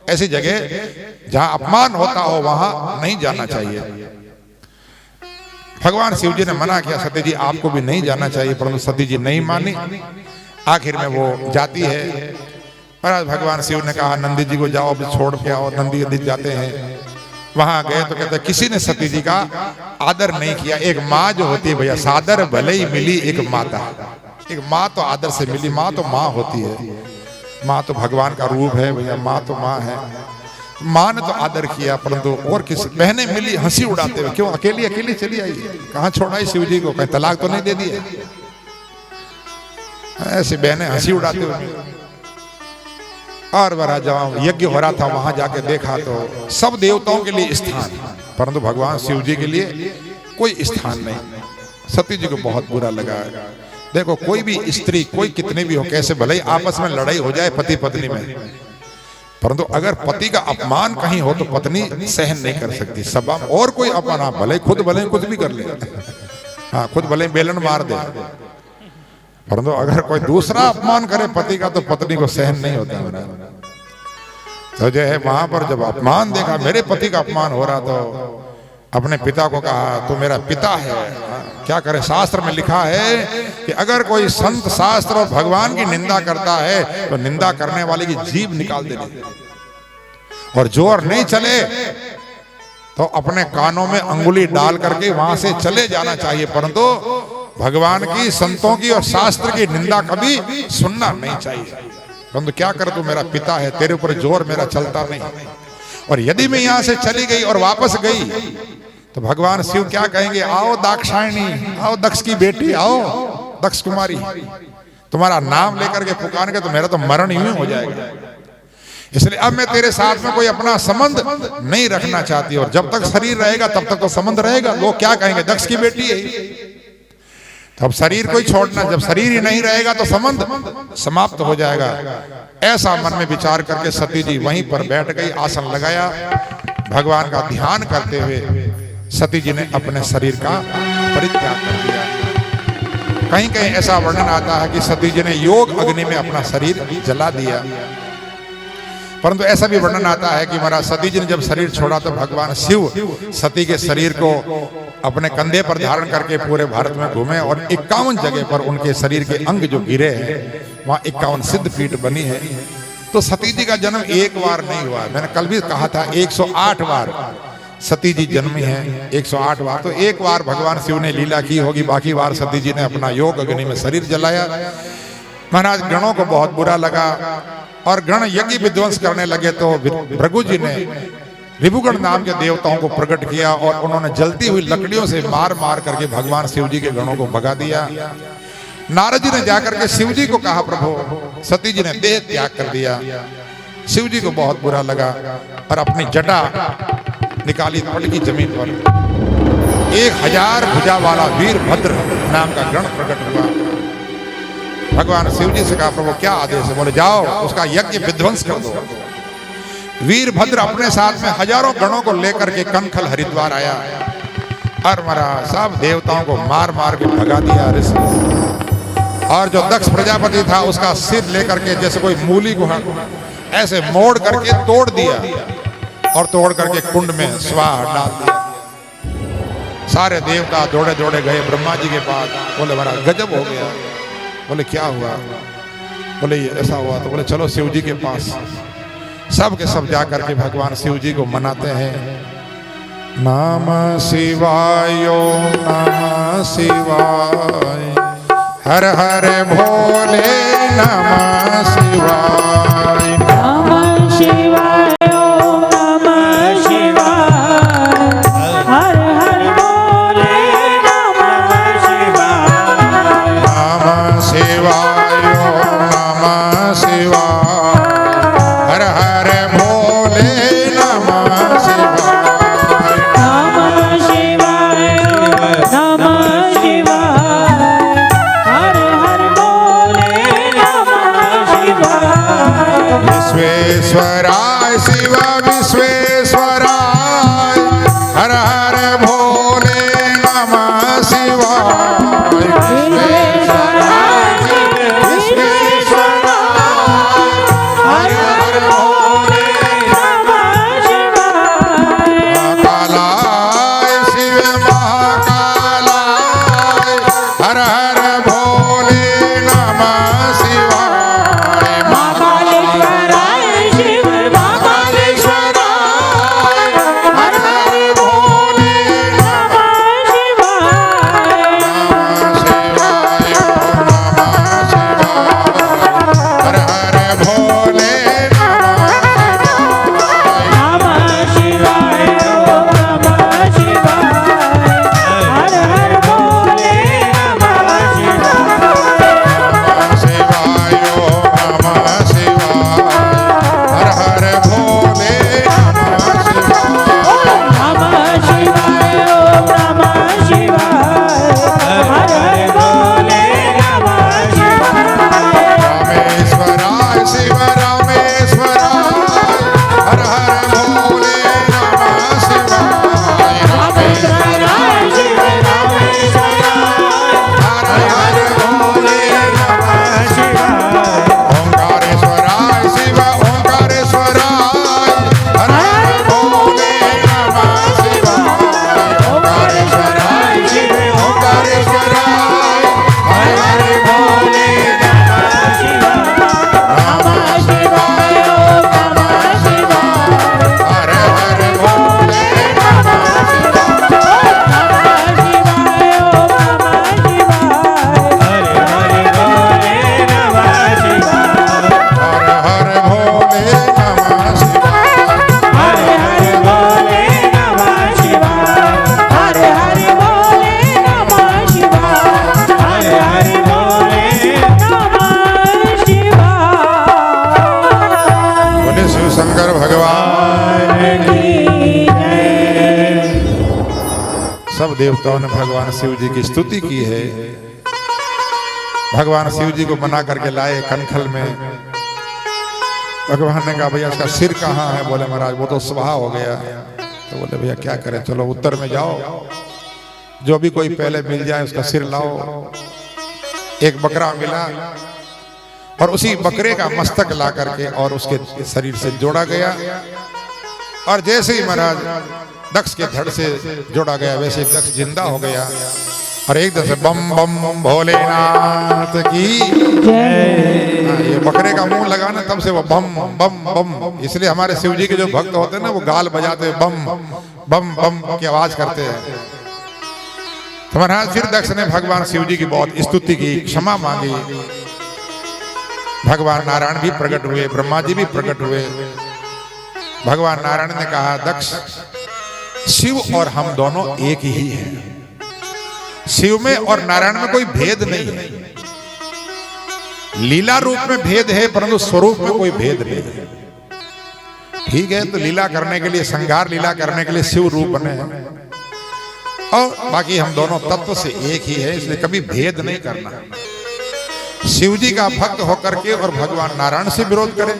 A: ऐसी जगह जहां अपमान होता हो वहां नहीं जाना चाहिए। भगवान शिव जी ने मना किया सती जी आपको भी नहीं जाना चाहिए, परंतु सती जी नहीं मानी। आखिर में वो जाती है। महाराज भगवान शिव ने कहा नंदी जी को जाओ, छोड़ के आओ। नंदी जी जाते हैं, वहां गए तो कहते किसी ने सती जी का आदर नहीं किया। एक माँ जो होती है भैया, सादर भले ही मिली एक माता। एक माँ तो आदर से मिली, माँ तो माँ होती है, माँ तो भगवान का रूप है भैया, माँ तो माँ है। माँ ने तो आदर किया, परंतु और किसी बहनें मिली हंसी उड़ाते हुए, क्यों अकेली अकेली चली आई, कहाँ छोड़ाई शिव जी को, कहीं तलाक तो नहीं दे दिया। ऐसी बहनें हंसी उड़ाते हुए। और वह जब यज्ञ हो रहा था वहां जाके देखा तो सब देवताओं के लिए स्थान, परंतु भगवान शिव जी के लिए कोई स्थान नहीं। सती जी को बहुत बुरा लगा। देखो कोई भी स्त्री, कोई कितने भी हो, कैसे भले ही आपस में लड़ाई हो जाए पति पत्नी में, परंतु अगर पति का अपमान कहीं हो तो पत्नी सहन नहीं कर सकती। सब और कोई अपमान, भले खुद भले कुछ भी कर ले, हाँ खुद भले बेलन मार दे, परंतु अगर कोई दूसरा अपमान करे पति का तो पत्नी को सहन नहीं होता। तो जो है वहां पर जब अपमान देखा, मेरे पति का अपमान हो रहा, तो अपने पिता को कहा तो मेरा पिता है। क्या करे, शास्त्र में लिखा है कि अगर कोई संत शास्त्र और भगवान की निंदा करता है तो निंदा करने वाले की जीभ निकाल देनी, और जोर नहीं चले तो अपने कानों में अंगुली डाल करके वहां से चले जाना चाहिए, परंतु भगवान की, संतों की और शास्त्र की निंदा कभी सुनना नहीं चाहिए। परंतु क्या कर, तू मेरा पिता है, तेरे ऊपर जोर मेरा चलता नहीं। और यदि मैं यहां से चली गई और वापस गई तो भगवान शिव क्या कहेंगे, आओ दाक्षायणी, आओ दक्ष की बेटी, आओ दक्ष कुमारी, तुम्हारा नाम लेकर के पुकारके तो मेरा तो मरण ही हो जाएगा। इसलिए अब मैं तेरे साथ में कोई अपना संबंध नहीं रखना चाहती, और जब तक शरीर रहेगा तब तक तो संबंध रहेगा। लोग क्या कहेंगे, दक्ष की बेटी है। तो अब शरीर को ही छोड़ना, जब शरीर ही नहीं रहेगा तो संबंध समाप्त हो जाएगा। ऐसा मन में विचार करके सती जी वहीं पर बैठ गई, आसन लगाया, भगवान का ध्यान करते हुए सती जी ने अपने शरीर का परित्याग कर दिया। कहीं कहीं ऐसा वर्णन आता है कि सती जी ने योग अग्नि में अपना शरीर जला दिया, परंतु ऐसा भी वर्णन आता है कि महाराज सती जी ने जब शरीर छोड़ा तो भगवान शिव सती के शरीर को अपने कंधे पर धारण करके पूरे भारत में घूमे, और 51 जगह पर उनके शरीर के अंग जो गिरे हैं वहाँ 51 सिद्ध पीठ बनी है। तो सती जी का जन्म एक बार नहीं हुआ, मैंने कल भी कहा था 108 बार सती जी जन्मी है, 108 बार। तो एक बार भगवान शिव ने लीला की होगी, बाकी बार सती जी ने अपना योग अग्नि में शरीर जलाया। महाराज गणों को बहुत बुरा लगा और गण यज्ञ विध्वंस करने लगे, तो भृगु जी ने रिपुगण नाम के देवताओं को प्रकट किया और उन्होंने जलती हुई लकड़ियों से मार मार करके भगवान शिव जी के गणों को भगा दिया। नारद जी ने जाकर के शिव जी को कहा प्रभु, सती जी ने देह त्याग कर दिया। शिव जी को बहुत बुरा लगा और अपनी जटा निकाली, पट की जमीन पर 1000 भुजा वाला वीरभद्र नाम का गण प्रकट हुआ। भगवान शिव जी से कहा प्रभु क्या आदेश है? बोले जाओ उसका यज्ञ विध्वंस कर दो। वीरभद्र अपने साथ में हजारों गणों को लेकर के कनखल हरिद्वार आया और महाराज सब देवताओं को मार मार के भगा दिया ऋषि। और जो दक्ष प्रजापति था उसका सिर लेकर के जैसे कोई मूली को ऐसे मोड़ करके तोड़ दिया और तोड़ करके कुंड में स्वाह डाल दिया। सारे देवता दौड़े दौड़े गए ब्रह्मा जी के पास। बोले महाराज गजब हो गया। बोले क्या हुआ? बोले ये ऐसा हुआ। तो बोले चलो शिव जी के पास। सब के सब जा करके भगवान शिव जी को मनाते हैं। नमः शिवाय नमः शिवाय हर हर भोले नमः शिवाय
C: नमः शिवाय नमः शिवाय हर हर बोले नमः शिवाय
A: नमः शिवाय नमः शिवाय हर हर भोले नमः शिवाय
C: नमः शिवाय नमः शिवाय हर हर बोले नमः शिवाय
A: विश्वेश्वराय शिव विश्वेश्वराय हर हर भोले नमः शिवाय
C: विश्वेश्वराय विश्वेश्वराय हर हर बोले नमः शिवाय
A: महाकालाय शिव महाकालाय हर हर भोले नमः शिवाय
C: महाकालेश्वराय शिव महाकालेश्वराय हर हर
A: भोले
C: नमः शिवाय
A: शिवाय नमः शिवाय हर हर भोले
C: नमः शिवाय नमः शिवाय हर हर बोले नमः शिवाय
A: शिवाय नमः शिवाय हर हर भोले नमः शिवाय
C: नमः शिवाय नमः शिवाय हर हर बोले नमः शिवाय
A: रामेश्वराय शिव रामेश्वराय हर हर भोले नमः शिवाय
C: रामेश्वराय शिव रामेश्वराय
A: हर हर भोले नमः शिवाय ओंकारेश्वराय शिव ओंकारेश्वराय हर हर भोले नमः शिवाय ओंकारेश्वराय शिव ओंकारेश्वराय हर हर भोले
C: नमः शिवाय नमः शिवाय
A: हर हर भोले नमः शिवाय
C: नमः शिवाय नमः शिवाय
A: हर हर भोले नमः शिवाय
C: हर हर बोले नमः शिवाय हर हर बोले नमः शिवाय
A: बोले शिव शंकर भगवान
C: की जय।
A: सब देवताओं ने भगवान शिव जी की स्तुति की है। भगवान शिव जी को मना करके लाए कनखल में। भगवान ने कहा भैया उसका सिर कहाँ है? बोले महाराज वो तो स्वाहा हो गया। तो बोले भैया क्या करें? चलो उत्तर में जाओ, जो भी कोई पहले मिल जाए उसका सिर लाओ। एक बकरा मिला और उसी बकरे का मस्तक ला करके और उसके शरीर से जोड़ा गया। और जैसे ही महाराज दक्ष के धड़ से जोड़ा गया वैसे ही दक्ष जिंदा हो गया। और एकदम से बम बम बम भोलेनाथ की हाँ, ये बकरे का मुंह लगाना तब से वो बम बम बम। इसलिए हमारे शिव जी के जो भक्त होते हैं ना वो गाल बजाते बम बम बम की आवाज करते हैं। तो महाराज फिर दक्ष ने भगवान शिव जी की बहुत स्तुति की, क्षमा मांगी। भगवान नारायण भी प्रकट हुए, ब्रह्मा जी भी प्रकट हुए। भगवान नारायण ने कहा दक्ष शिव और हम दोनों एक ही हैं। शिव में और नारायण में कोई भेद नहीं है। लीला रूप में भेद है परंतु स्वरूप में कोई भेद नहीं है। ठीक है, तो लीला करने के लिए, संघार लीला करने के लिए शिव रूप बने हैं और बाकी हम दोनों तत्व से एक ही है, इसलिए कभी भेद नहीं करना। शिव जी का भक्त होकर के और भगवान नारायण से विरोध करे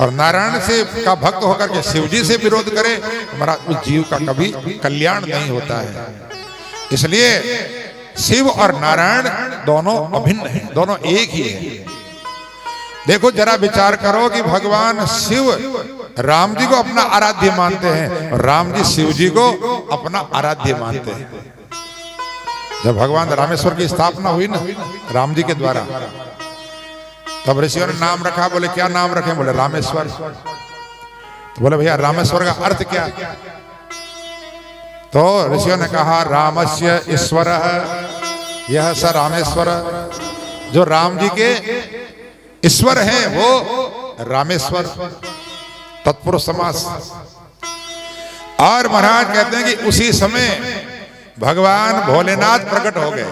A: और नारायण से का भक्त होकर के शिव जी से विरोध करे, महाराज उस जीव का कभी कल्याण नहीं होता है। इसलिए शिव और नारायण दोनों अभिन्न हैं, दोनों एक ही है। देखो जरा विचार करो कि भगवान शिव राम जी को अपना आराध्य मानते हैं और राम जी शिव जी को अपना आराध्य मानते हैं। जब भगवान रामेश्वर की स्थापना हुई ना राम जी के द्वारा, तब ऋषियों ने नाम रखा। बोले क्या नाम रखे? बोले रामेश्वर। तो बोले भैया रामेश्वर का अर्थ क्या? तो ऋषियों ने कहा रामस्य ईश्वर यह स रामेश्वर, जो राम जी के ईश्वर हैं वो रामेश्वर, तत्पुरुष समास। और महाराज कहते हैं कि उसी समय भगवान भोलेनाथ प्रकट हो गए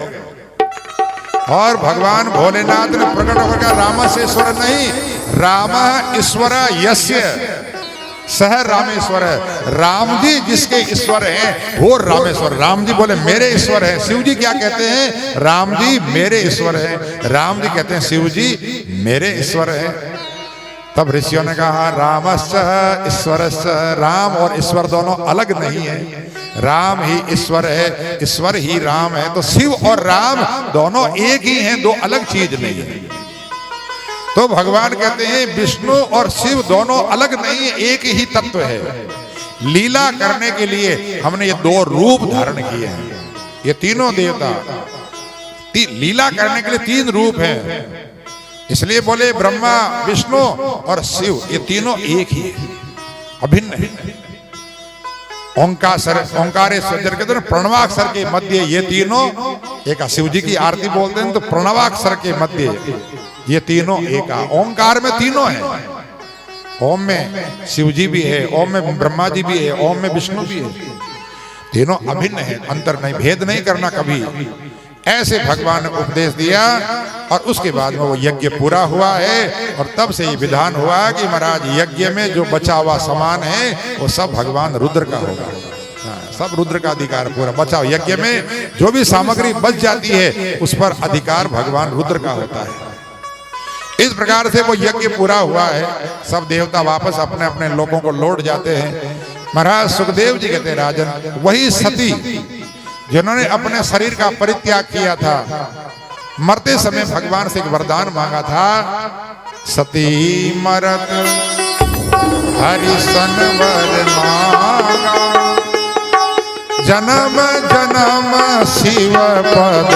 A: और भगवान भोलेनाथ ने प्रकट होकर कहा राम से ईश्वर नहीं, राम ईश्वर यस्य सह रामेश्वर है। राम जी जिसके ईश्वर हैं वो रामेश्वर। राम जी बोले मेरे ईश्वर हैं। शिव जी क्या कहते हैं? राम जी मेरे ईश्वर हैं। राम जी कहते हैं शिव जी मेरे ईश्वर हैं। तब ऋषियों ने कहा रामस्य ईश्वरस्य, राम और ईश्वर दोनों अलग नहीं है, राम ही ईश्वर है, ईश्वर ही राम है। तो शिव और राम दोनों एक ही हैं, दो अलग चीज नहीं है। तो भगवान कहते हैं विष्णु और शिव दोनों अलग नहीं है, एक ही तत्व है। लीला करने के लिए हमने ये दो रूप धारण किए हैं। ये तीनों देवता लीला करने के लिए तीन रूप हैं। इसलिए बोले ब्रह्मा विष्णु और शिव ये तीनों एक ही है, अभिन्न है। ओंकारेश्वर कहते हैं प्रणवाक्षर के मध्य ये तीनों एक। शिव जी की आरती बोलते हैं तो प्रणवाक्षर के मध्य ये तीनों एक। ओंकार में तीनों है, ओम में शिव जी भी है, ओम में ब्रह्मा जी भी है, ओम में विष्णु भी है। तीनों अभिन्न है, अंतर नहीं, भेद नहीं करना कभी। ऐसे भगवान ने उपदेश दिया और उसके बाद में वो यज्ञ पूरा हुआ है। और तब से ये विधान हुआ कि महाराज यज्ञ में जो बचा हुआ सामान है वो सब भगवान रुद्र का होगा। सब रुद्र का अधिकार पूरा बचा। यज्ञ में जो भी सामग्री बच जाती है उस पर अधिकार भगवान रुद्र का होता है। इस प्रकार से वो यज्ञ पूरा हुआ है। सब देवता वापस अपने अपने लोगों को लौट जाते हैं। महाराज सुखदेव जी कहते हैं राजन वही सती जिन्होंने अपने शरीर का परित्याग किया था, मरते समय भगवान से एक वरदान मांगा था, सती मरत हरिसन वर मांगा, जन्म जन्म शिव पद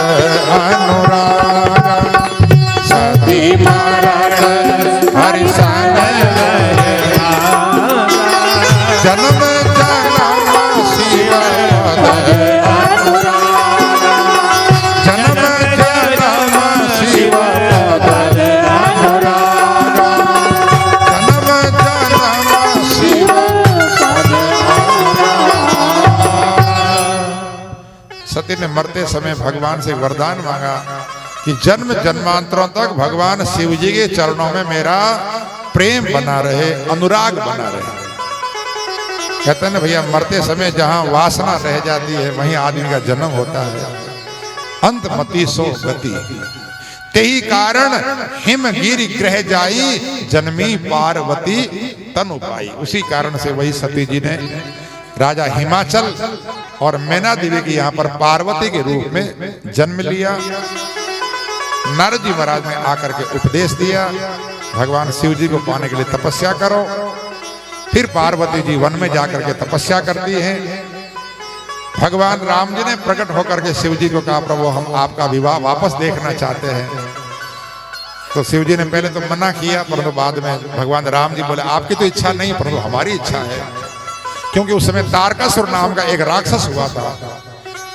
A: अनुरागा। सती मरत हरिसन वर मांगा, जन्म जन्म शिव पद ने मरते समय भगवान से वरदान मांगा कि जन्म जन्मांतरों तक भगवान शिव जी के चरणों में मेरा प्रेम बना रहे, अनुराग बना रहे। कहते हैं ना भैया मरते समय जहां वासना रह जाती है वहीं आदमी का जन्म होता है। अंतमति सो गति तेही कारण हिमगिरि ग्रह जाई, जन्मी पार्वती तनु पाई। उसी कारण से वही सती जी ने राजा हिमाचल और मैना देवी की यहाँ पर पार्वती के रूप में जन्म लिया। नारद जी महाराज ने आकर के उपदेश दिया भगवान शिव जी को पाने के लिए तपस्या करो। फिर पार्वती जी वन में जाकर के तपस्या करती हैं। भगवान राम जी ने प्रकट होकर के शिव जी को कहा प्रभु हम आपका विवाह वापस देखना चाहते हैं। तो शिव जी ने पहले तो मना किया, परंतु बाद में भगवान राम जी बोले आपकी तो इच्छा नहीं परंतु हमारी इच्छा है। क्योंकि उस समय तारकासुर नाम का एक राक्षस हुआ था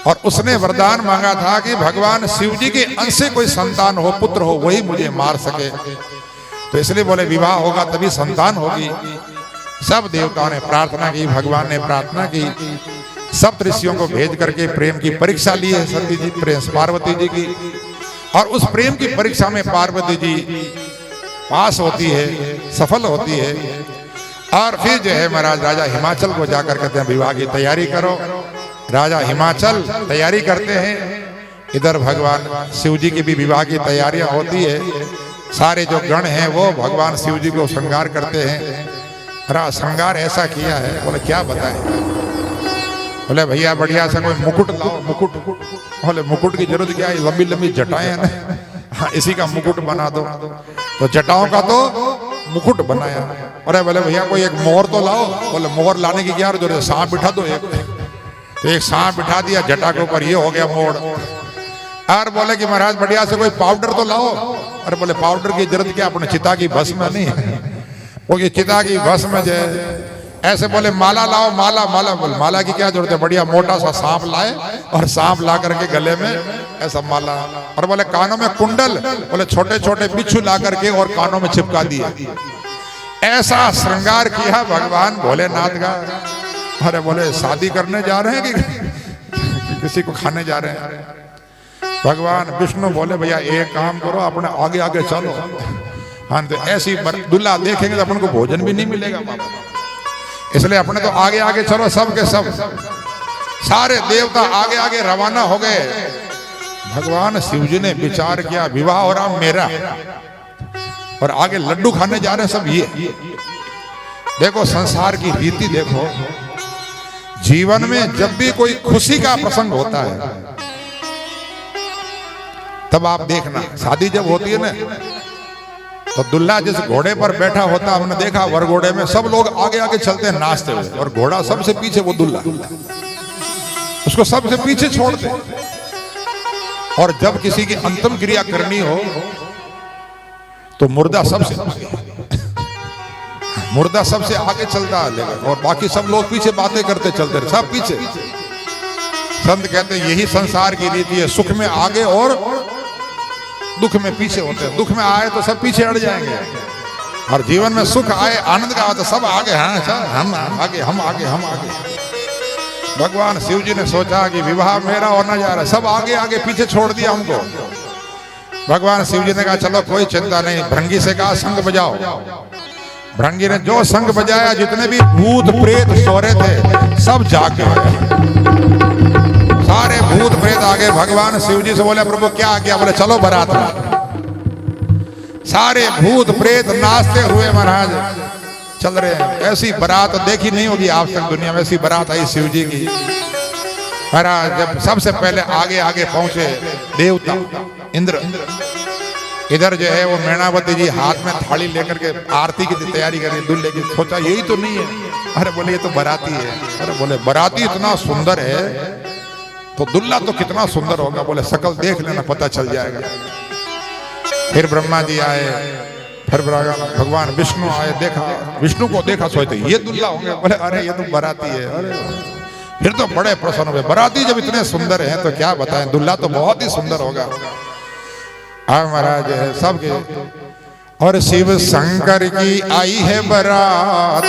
A: और उसने वरदान मांगा था कि भगवान शिव जी के अंश से कोई संतान हो, पुत्र हो, वही मुझे मार सके। तो इसलिए बोले विवाह होगा तभी संतान होगी। सब देवताओं ने प्रार्थना की, भगवान ने प्रार्थना की, सब ऋषियों को भेज करके प्रेम की परीक्षा ली है सती जी प्रेम पार्वती जी की। और उस प्रेम की परीक्षा में पार्वती जी पास होती है, सफल होती है। और फिर जो है महाराज राजा हिमाचल को जाकर कहते हैं विवाह की तैयारी करो। राजा हिमाचल तैयारी करते हैं। इधर भगवान शिव जी की भी विवाह की तैयारियां होती है। सारे जो गण हैं वो भगवान शिव जी को श्रृंगार करते हैं। अरे श्रृंगार ऐसा किया है, बोले क्या बताएं। बोले भैया बढ़िया सा कोई मुकुट लाओ, मुकुट। बोले मुकुट की जरूरत क्या है, लंबी लंबी जटाएं हैं ना, हाँ इसी का मुकुट बना दो। तो जटाओं का तो मुकुट बनाया। अरे बोले भैया कोई एक मोहर तो लाओ। बोले मोहर लाने की क्या जरूरत है, सांप बिठा दो एक। तो एक सांप बिठा दिया जटा के ऊपर, ये हो गया मोड़। और बोले कि महाराज बढ़िया से कोई पाउडर तो लाओ। अरे बोले पाउडर की जरूरत क्या, अपने चिता की भस्म नहीं वो ये चिता की भस्म जो ऐसे। बोले माला लाओ, माला। माला बोले माला की क्या जरूरत है, बढ़िया मोटा सा सांप लाए और सांप ला करके गले में ऐसा माला। और बोले कानों में कुंडल। बोले छोटे छोटे बिच्छू ला करके और कानों में चिपका दिए। ऐसा श्रृंगार किया भगवान भोलेनाथ का। अरे बोले शादी करने जा रहे हैं कि किसी को खाने जा रहे हैं। भगवान विष्णु बोले भैया एक काम करो, अपने आगे आगे चलो। हाँ तो ऐसी दूल्हा देखेंगे तो अपन को भोजन भी नहीं मिलेगा बाबा, इसलिए अपने तो आगे आगे चलो। सब के सब सारे देवता आगे आगे रवाना हो गए। भगवान शिव जी ने विचार किया विवाह हो रहा मेरा और आगे लड्डू खाने जा रहे हैं सब। ये देखो संसार की रीति देखो। जीवन में जब भी कोई खुशी का प्रसंग होता है तब आप देखना, शादी जब होती है ना तो दुल्हा जिस घोड़े पर बैठा होता, हमने देखा वरघोड़े में सब लोग आगे आगे चलते हैं नाचते हुए, और घोड़ा सबसे पीछे, वो दुल्हा उसको सबसे पीछे छोड़ते। और जब किसी की अंतिम क्रिया करनी हो तो मुर्दा सबसे आगे चलता है, और बाकी सब लोग पीछे बातें करते चलते रहे, सब पीछे। संत कहते हैं यही संसार की रीति है, सुख में आगे और दुख में पीछे होते हैं। दुख में आए तो सब पीछे हट जाएंगे, और जीवन में सुख आए आनंद का तो सब आगे। हाँ हम आगे, हम आगे, हम आगे। भगवान शिव जी ने सोचा कि विवाह मेरा होना जा रहा है, सब आगे आगे पीछे छोड़ दिया हमको। भगवान शिव जी ने कहा चलो कोई चिंता नहीं, भृंगी से कहा शंख बजाओ। भृंगी ने जो शंख बजाया, जितने भी भूत प्रेत सो रहे थे सब जाग गए। सारे भूत प्रेत आ गए। भगवान शिव जी से बोले प्रभु क्या आ गया। बोले चलो बारात में। सारे भूत प्रेत नाचते हुए महाराज चल रहे हैं। ऐसी बारात देखी नहीं होगी आज तक दुनिया में, ऐसी बारात आई शिव जी की। महाराज जब सबसे पहले आगे आगे पहुंचे देवता इंद्र, इधर जो है वो मैणावती जी हाथ में थाली लेकर के आरती की तैयारी कर रही दूल्हे की। सोचा यही तो नहीं है। अरे बोले ये तो बाराती है। अरे बोले बाराती इतना सुंदर है तो दुल्हा तो कितना सुंदर होगा। बोले शकल देख लेना पता चल जाएगा। फिर ब्रह्मा जी आए, फिर भगवान विष्णु आए, देखा विष्णु को देखा सोचते ये दुल्हा होंगे। बोले अरे ये तो बाराती है। अरे फिर तो बड़े प्रसन्न हुए। बाराती जब इतने सुंदर हैं तो क्या बताएं, दुल्हा तो बहुत ही सुंदर होगा। महाराज सबके और शिव शंकर की आई है बारात,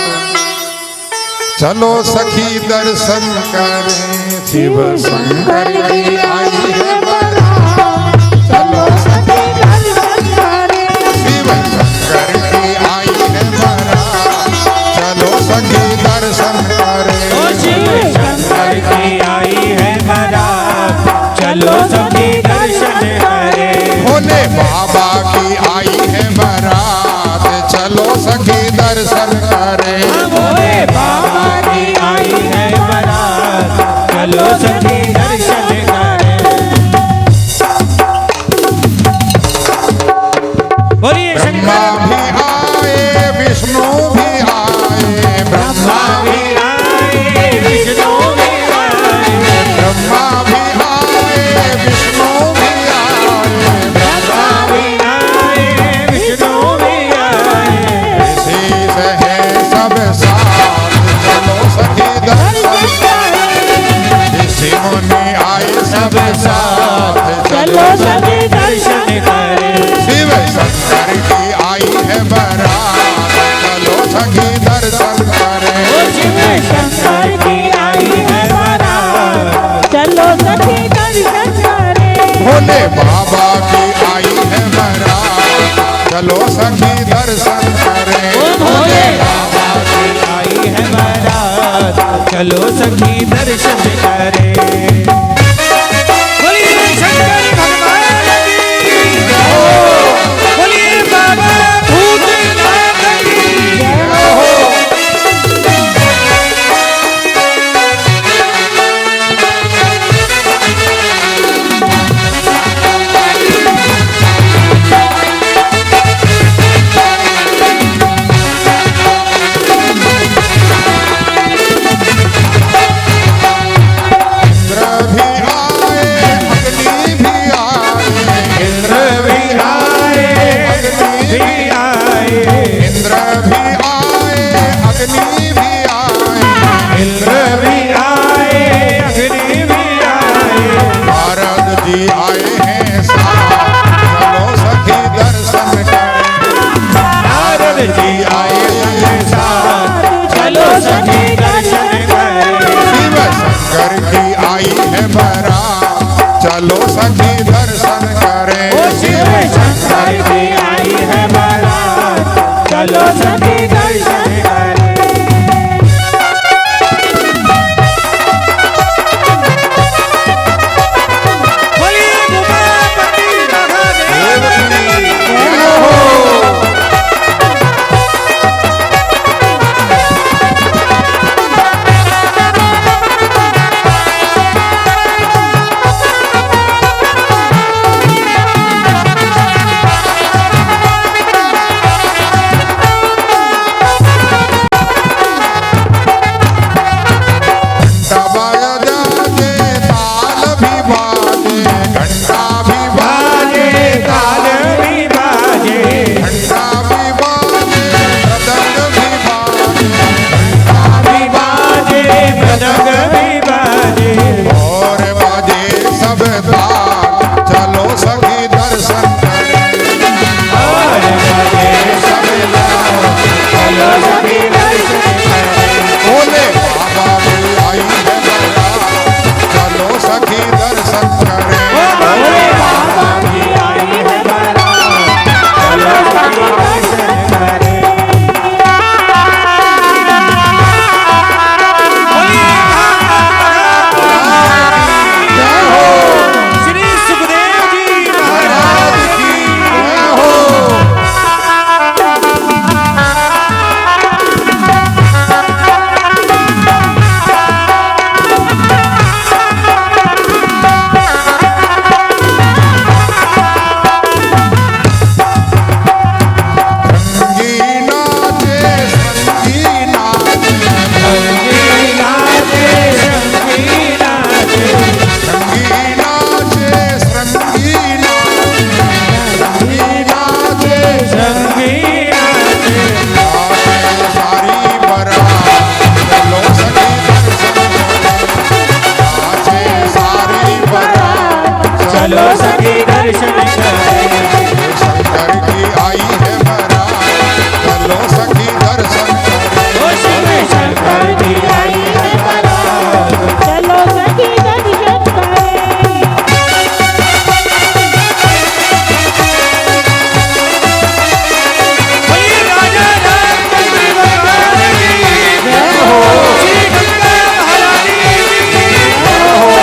A: चलो सखी दर्शन करें। शिव शंकर की आई है बारात, चलो सखी दर्शन करें। शिव शंकर की आई है बारात, चलो सखी दर्शन करें।
B: शिव शंकर की आई है बारात, चलो सखी दर्शन करें।
A: भोले बाबा की आई है बारात, चलो सखी दर्शन करें।
B: भोले बाबा की आई है बारात, चलो सखी दर्शन करें। बोलिए
A: ब्रह्मा
B: शंकर।
A: भी आए, विष्णु भी आए। ब्रह्मा भी
B: आए, विष्णु भी आए।
A: ब्रह्मा भी आए, विष्णु भी आए।
B: ब्रह्मा भी आए, विष्णु भी आए।
A: शीश है सब साथ, चलो सखी दर्शन करें। ऋषि मुनि आए सब साथ,
B: चलो सखी दर्शन करें।
A: शिव शंकर की आई है बारात, चलो सखी दर्शन करें।
B: शिव शंकर की आई है बारात,
C: चलो सखी दर्शन करें।
A: भोले बाबा की आई है बारात, चलो सखी दर्शन करें।
B: भोले बाबा की आई है बारात, चलो सखी दर्शन करें। बोलिए शंकर
A: चलो सखी दर्शन करें।
B: ओ शिव शंकर की आई है बारात, चलो सभी दर्शन करें। बोलिए उमापति महादेव की
A: जय हो।
B: चलो सभी दर्शन करें।
A: शंकर की आई है बारात, चलो सखी दर्शन करें।
B: ओ शिव शंकर की आई है बारात,
C: चलो सखी दर्शन करें।
B: बोलिए राजा रामचंद्र भगवान की जय हो। श्री गंगा महारानी की जय हो।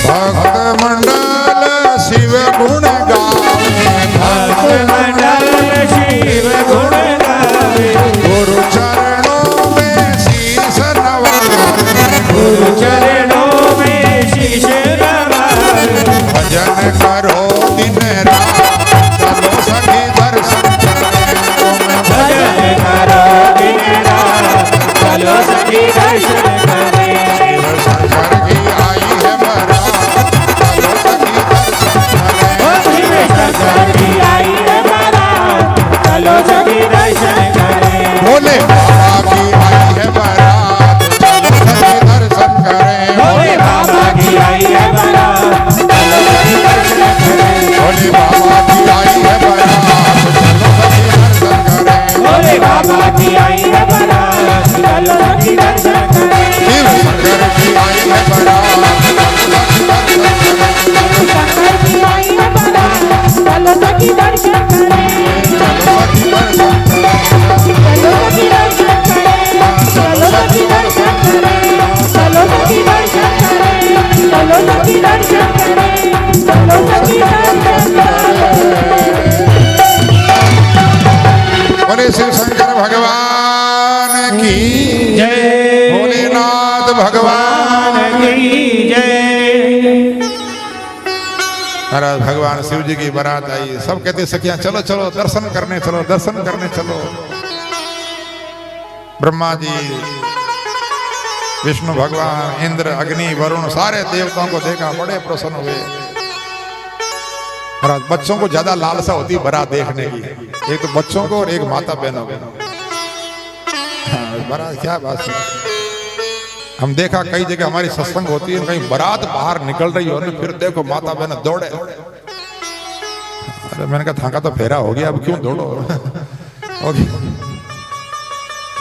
A: भक्त मंडल शिव गुण गावे,
B: भक्त मंडल शिव गुण गावे,
A: गुरु चरणों में शीश नवावे।
B: गुरु चरणों में शीश नवावे।
A: भजन करो दिन रात, चलो सखी दर्शन करें।
B: भजन करो दिन रात, चलो सभी दर्शन करें।
A: शंकर की आई है बारात, चलो सखी दर्शन
B: ओ
A: करें।
B: शिव शंकर की आई है बारात, चलो सभी दर्शन करें।
A: भोले बाबा की आई है बारात, चलो सखी दर्शन करें।
B: भोले बाबा की आई है बारात, चलो सभी दर्शन करें।
A: भोले बाबा की आई है बारात, चलो सखी दर्शन करें।
B: भोले बाबा की आई है बारात, चलो सभी दर्शन करें।
A: शिव शंकर की आई है बारात, चलो सखी दर्शन करें।
C: शंकर की आई है बारात, चलो सखी दर्शन करें।
A: चलो सखी दर्शन करें।
C: चलो सखी दर्शन करें। चलो सखी दर्शन करें। चलो सखी दर्शन करें। चलो सखी दर्शन करें। चलो सखी दर्शन करें।
A: बोले शिव शंकर भगवान की
B: जय।
A: भोलेनाथ भगवान
B: की जय।
A: महाराज भगवान शिव जी की बारात आई, सब कहते सखियां चलो चलो दर्शन करने चलो, दर्शन करने चलो। ब्रह्मा जी, विष्णु भगवान, इंद्र, अग्नि, वरुण सारे देवताओं को देखा, बड़े प्रसन्न हुए। महाराज बच्चों को ज्यादा लालसा होती है बारात देखने की, एक तो बच्चों को और एक माता बहनों को। हाँ, बारात क्या बात है। हम देखा कई जगह हमारी सत्संग होती है, कहीं बारात बाहर निकल रही हो, फिर देखो माता बहन दौड़े। अरे मैंने कहा थाका तो फेरा हो गया, अब क्यों दौड़ो।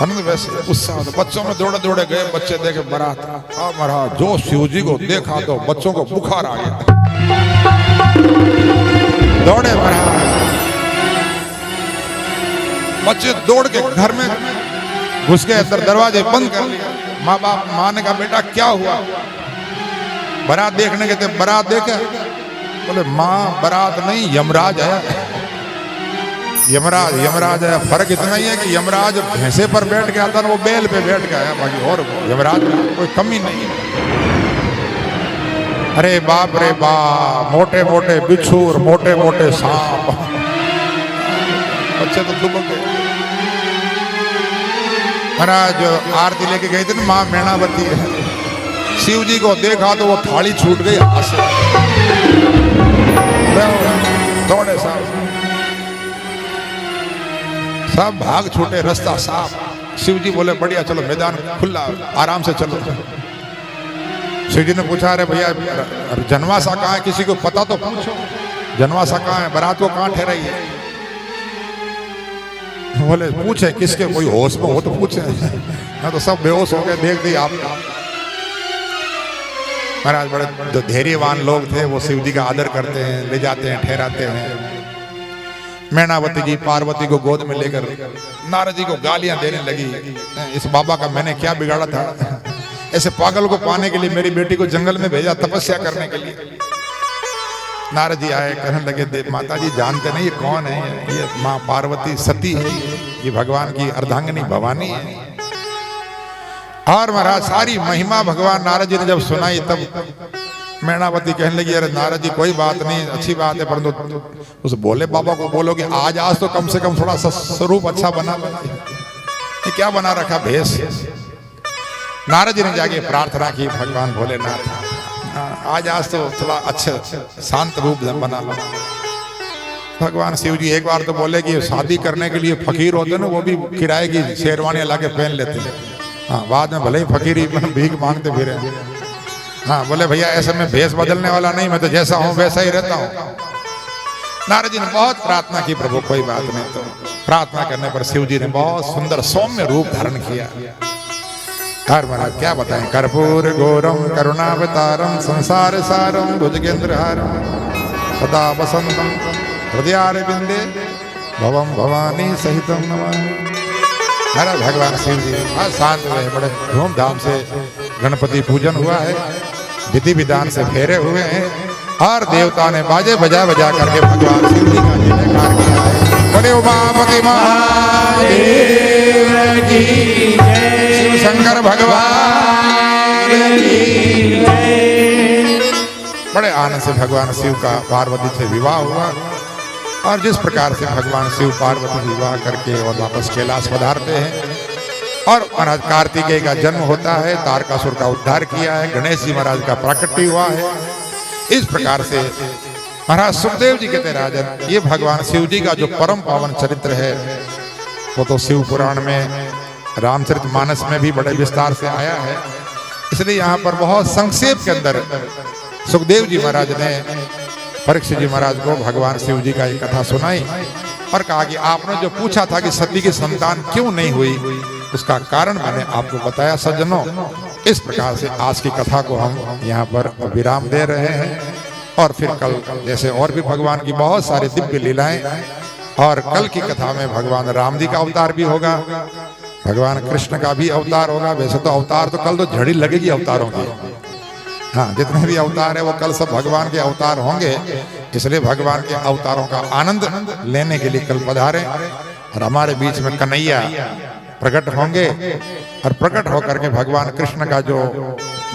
A: आनंद वैसे उत्साह बच्चों में दौड़े दौड़े गए, बच्चे देखे बारात। हाँ महाराज जो शिव जी को देखा तो बच्चों को बुखार आ गया, दौड़े महाराज। बच्चे दौड़ के घर में घुस गए, अंदर दरवाजे बंद कर लिए। माँ बाप माँ ने कहा बेटा क्या हुआ? बारात देखने गए थे। बारात देखे? बोले माँ बारात नहीं यमराज आया। यमराज आया। फर्क इतना ही है कि यमराज भैंसे पर बैठ के आता ना, वो बैल पे बैठ के आया, बाकी और यमराज में कोई कमी नहीं है। अरे बाप रे बाप, मोटे मोटे बिच्छू और मोटे मोटे सांप। बच्चे तो दुबक गए। महाराज आरती लेके गए थे ना माँ मैणावती, शिव जी को देखा तो वो थाली छूट गई हाथ से, दौड़े सब भाग छूटे, रास्ता साफ। शिव जी बोले बढ़िया चलो मैदान खुला, आराम से चलो। शिव जी ने पूछा अरे भैया जनवासा कहाँ है, किसी को पता तो पूछो, जनवासा कहाँ है, बारात को कहाँ ठहराई है? बोले पूछे किसके, कोई होश में हो तो पूछे। ना तो सब बेहोश हो गए, देख दी आप। महाराज बड़े जो धैर्यवान लोग थे वो शिव जी का आदर करते हैं, ले जाते हैं, ठहराते हैं। मैणावती जी पार्वती को गोद में लेकर नारद जी को गालियां देने लगी, इस बाबा का मैंने क्या बिगाड़ा था, ऐसे पागल को पाने के लिए मेरी बेटी को जंगल में भेजा तपस्या करने के लिए। नारद जी आए, कहने लगे माता जी जानते नहीं ये कौन है? ये माँ पार्वती सती है, ये भगवान की अर्धांगिनी भवानी है। और महाराज सारी महिमा भगवान नारद जी ने जब सुनाई तब मैणावती कहने लगी अरे नारद जी कोई बात नहीं, अच्छी बात है, परंतु उस बोले बाबा को बोलो कि आज तो कम से कम थोड़ा सा स्वरूप अच्छा बना। ये क्या बना रखा भेष? नारद जी ने जाके प्रार्थना की भगवान भोलेनाथ आज तो थोड़ा अच्छा शांत रूप बना लो। भगवान शिव जी एक बार तो बोले कि शादी करने के लिए फकीर होते ना, वो भी किराए की शेरवानी ला के पहन लेते हैं। हाँ बाद में भले ही फकीरी भीख मांगते फिरे। हाँ बोले भैया ऐसे में भेष बदलने वाला नहीं, मैं तो जैसा हूँ वैसा ही रहता हूँ। नारद जी ने बहुत प्रार्थना की, प्रभु कोई बात नहीं। तो प्रार्थना करने पर शिव जी ने बहुत सुंदर सौम्य रूप धारण किया। हर महाराज क्या बताएं, कर्पूर गौरम करुणावतारम संसार सारम भुजगेंद्रहारम सदा वसंतम हृदयारविंदे भवम भवानी सहितम नमामि। हर भगवान शिव जी आज शांत हुए, बड़े धूमधाम से गणपति पूजन हुआ है, विधि विधान से फेरे हुए हैं और देवता ने बाजे बजा बजा करके भगवान शिव जी का जयकार किया है। बोले उमापति महादेव की जय, शिव शंकर भगवान की जय। बड़े आनंद से भगवान शिव का पार्वती से विवाह हुआ और जिस प्रकार से भगवान शिव पार्वती विवाह करके और वापस कैलाश पधारते हैं और महाराज कार्तिकेय का जन्म होता है, तारकासुर का उद्धार किया है, गणेश जी महाराज का प्राकट्य हुआ है। इस प्रकार से महाराज सुखदेव जी कहते राजन ये भगवान शिव जी का जो परम पावन चरित्र है वो तो शिव पुराण में रामचरितमानस में भी बड़े विस्तार से आया है। इसलिए यहाँ पर बहुत संक्षेप के अंदर सुखदेव जी महाराज ने परीक्षित जी महाराज को भगवान शिव जी का एक कथा सुनाई और कहा कि आपने जो पूछा था कि सती की संतान क्यों नहीं हुई, उसका कारण मैंने आपको बताया सज्जनों। इस प्रकार से आज की कथा को हम यहाँ पर विराम दे रहे हैं और फिर कल जैसे और भी भगवान की बहुत सारी दिव्य लीलाएं और कल की कथा में भगवान राम जी का अवतार भी होगा, भगवान कृष्ण का भी अवतार होगा। वैसे तो अवतार तो कल तो झड़ी लगेगी अवतारों की, हाँ जितने भी अवतार है वो कल सब भगवान के अवतार होंगे। इसलिए भगवान के अवतारों का आनंद लेने के लिए कल पधारें और हमारे बीच में कन्हैया प्रकट होंगे और प्रकट होकर के भगवान कृष्ण का जो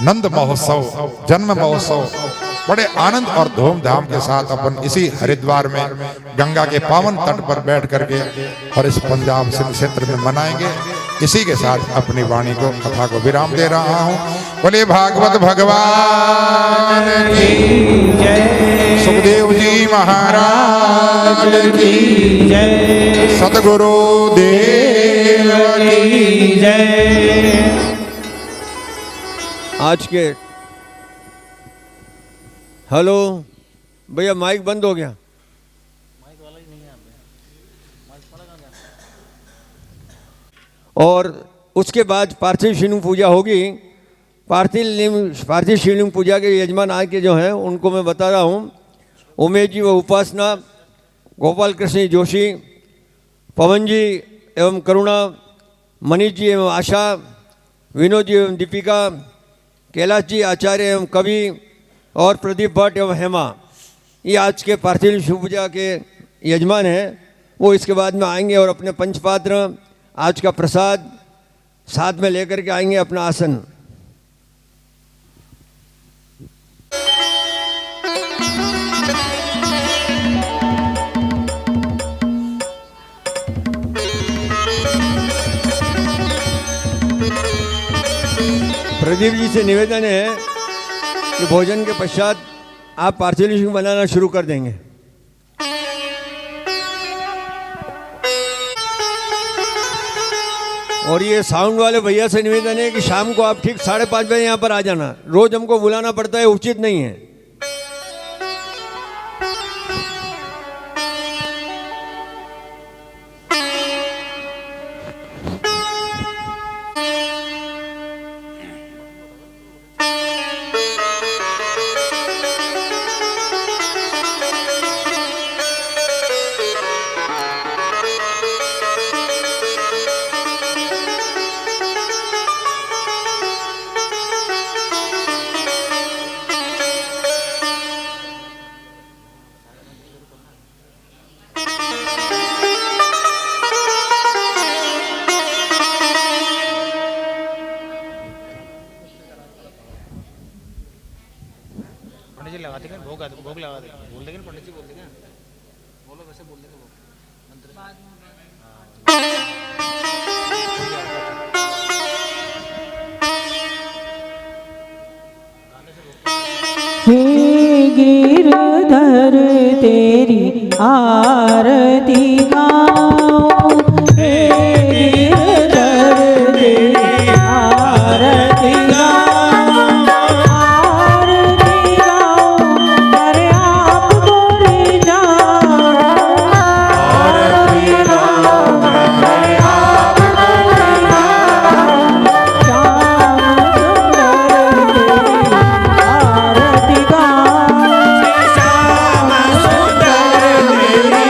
A: नंद महोत्सव जन्म महोत्सव बड़े आनंद और धूमधाम के साथ अपन इसी हरिद्वार में गंगा के पावन तट पर बैठ करके और इस पंजाब सिंध क्षेत्र में मनाएंगे। इसी के साथ अपनी वाणी को कथा को विराम दे रहा हूँ। बोले भागवत भगवान की जय। सुखदेव जी महाराज की
B: जय
A: सतगुरु देव की
B: जय।
D: आज के हेलो भैया माइक बंद हो गया। और उसके बाद पार्थिव शिवलिंग पूजा होगी। पार्थिव शिवलिंग पूजा के यजमान आज के जो हैं उनको मैं बता रहा हूँ। उमेश जी व उपासना, गोपाल कृष्ण जोशी, पवन जी एवं करुणा, मनीष जी एवं आशा, विनोद जी एवं दीपिका, कैलाश जी आचार्य एवं कवि और प्रदीप भट्ट एवं हेमा, ये आज के पार्थिव शिव पूजा के यजमान हैं। वो इसके बाद में आएंगे और अपने पंचपात्र आज का प्रसाद साथ में लेकर के आएंगे अपना आसन। प्रदीप जी से निवेदन है कि भोजन के पश्चात आप पार्थिव शिव बनाना शुरू कर देंगे। और ये साउंड वाले भैया से निवेदन है कि शाम को आप ठीक 5:30 बजे यहाँ पर आ जाना। रोज हमको बुलाना पड़ता है, उचित नहीं है।
E: पंडित जी लगा देंगे, भोग लगा देंगे, बोल देंगे पंडित जी, बोल देंगे, बोलो वैसे बोल देंगे वो मंत्र।
C: हे गिरधर तेरी आरती गाओ, हे गिरधर तेरी आरती गाओ, आरती गाओ, अरे आप बोले जाओ, आरती गाओ, अरे आप बोले जाओ, श्याम सुंदर तेरी आरती गाओ,
B: श्याम सुंदर तेरी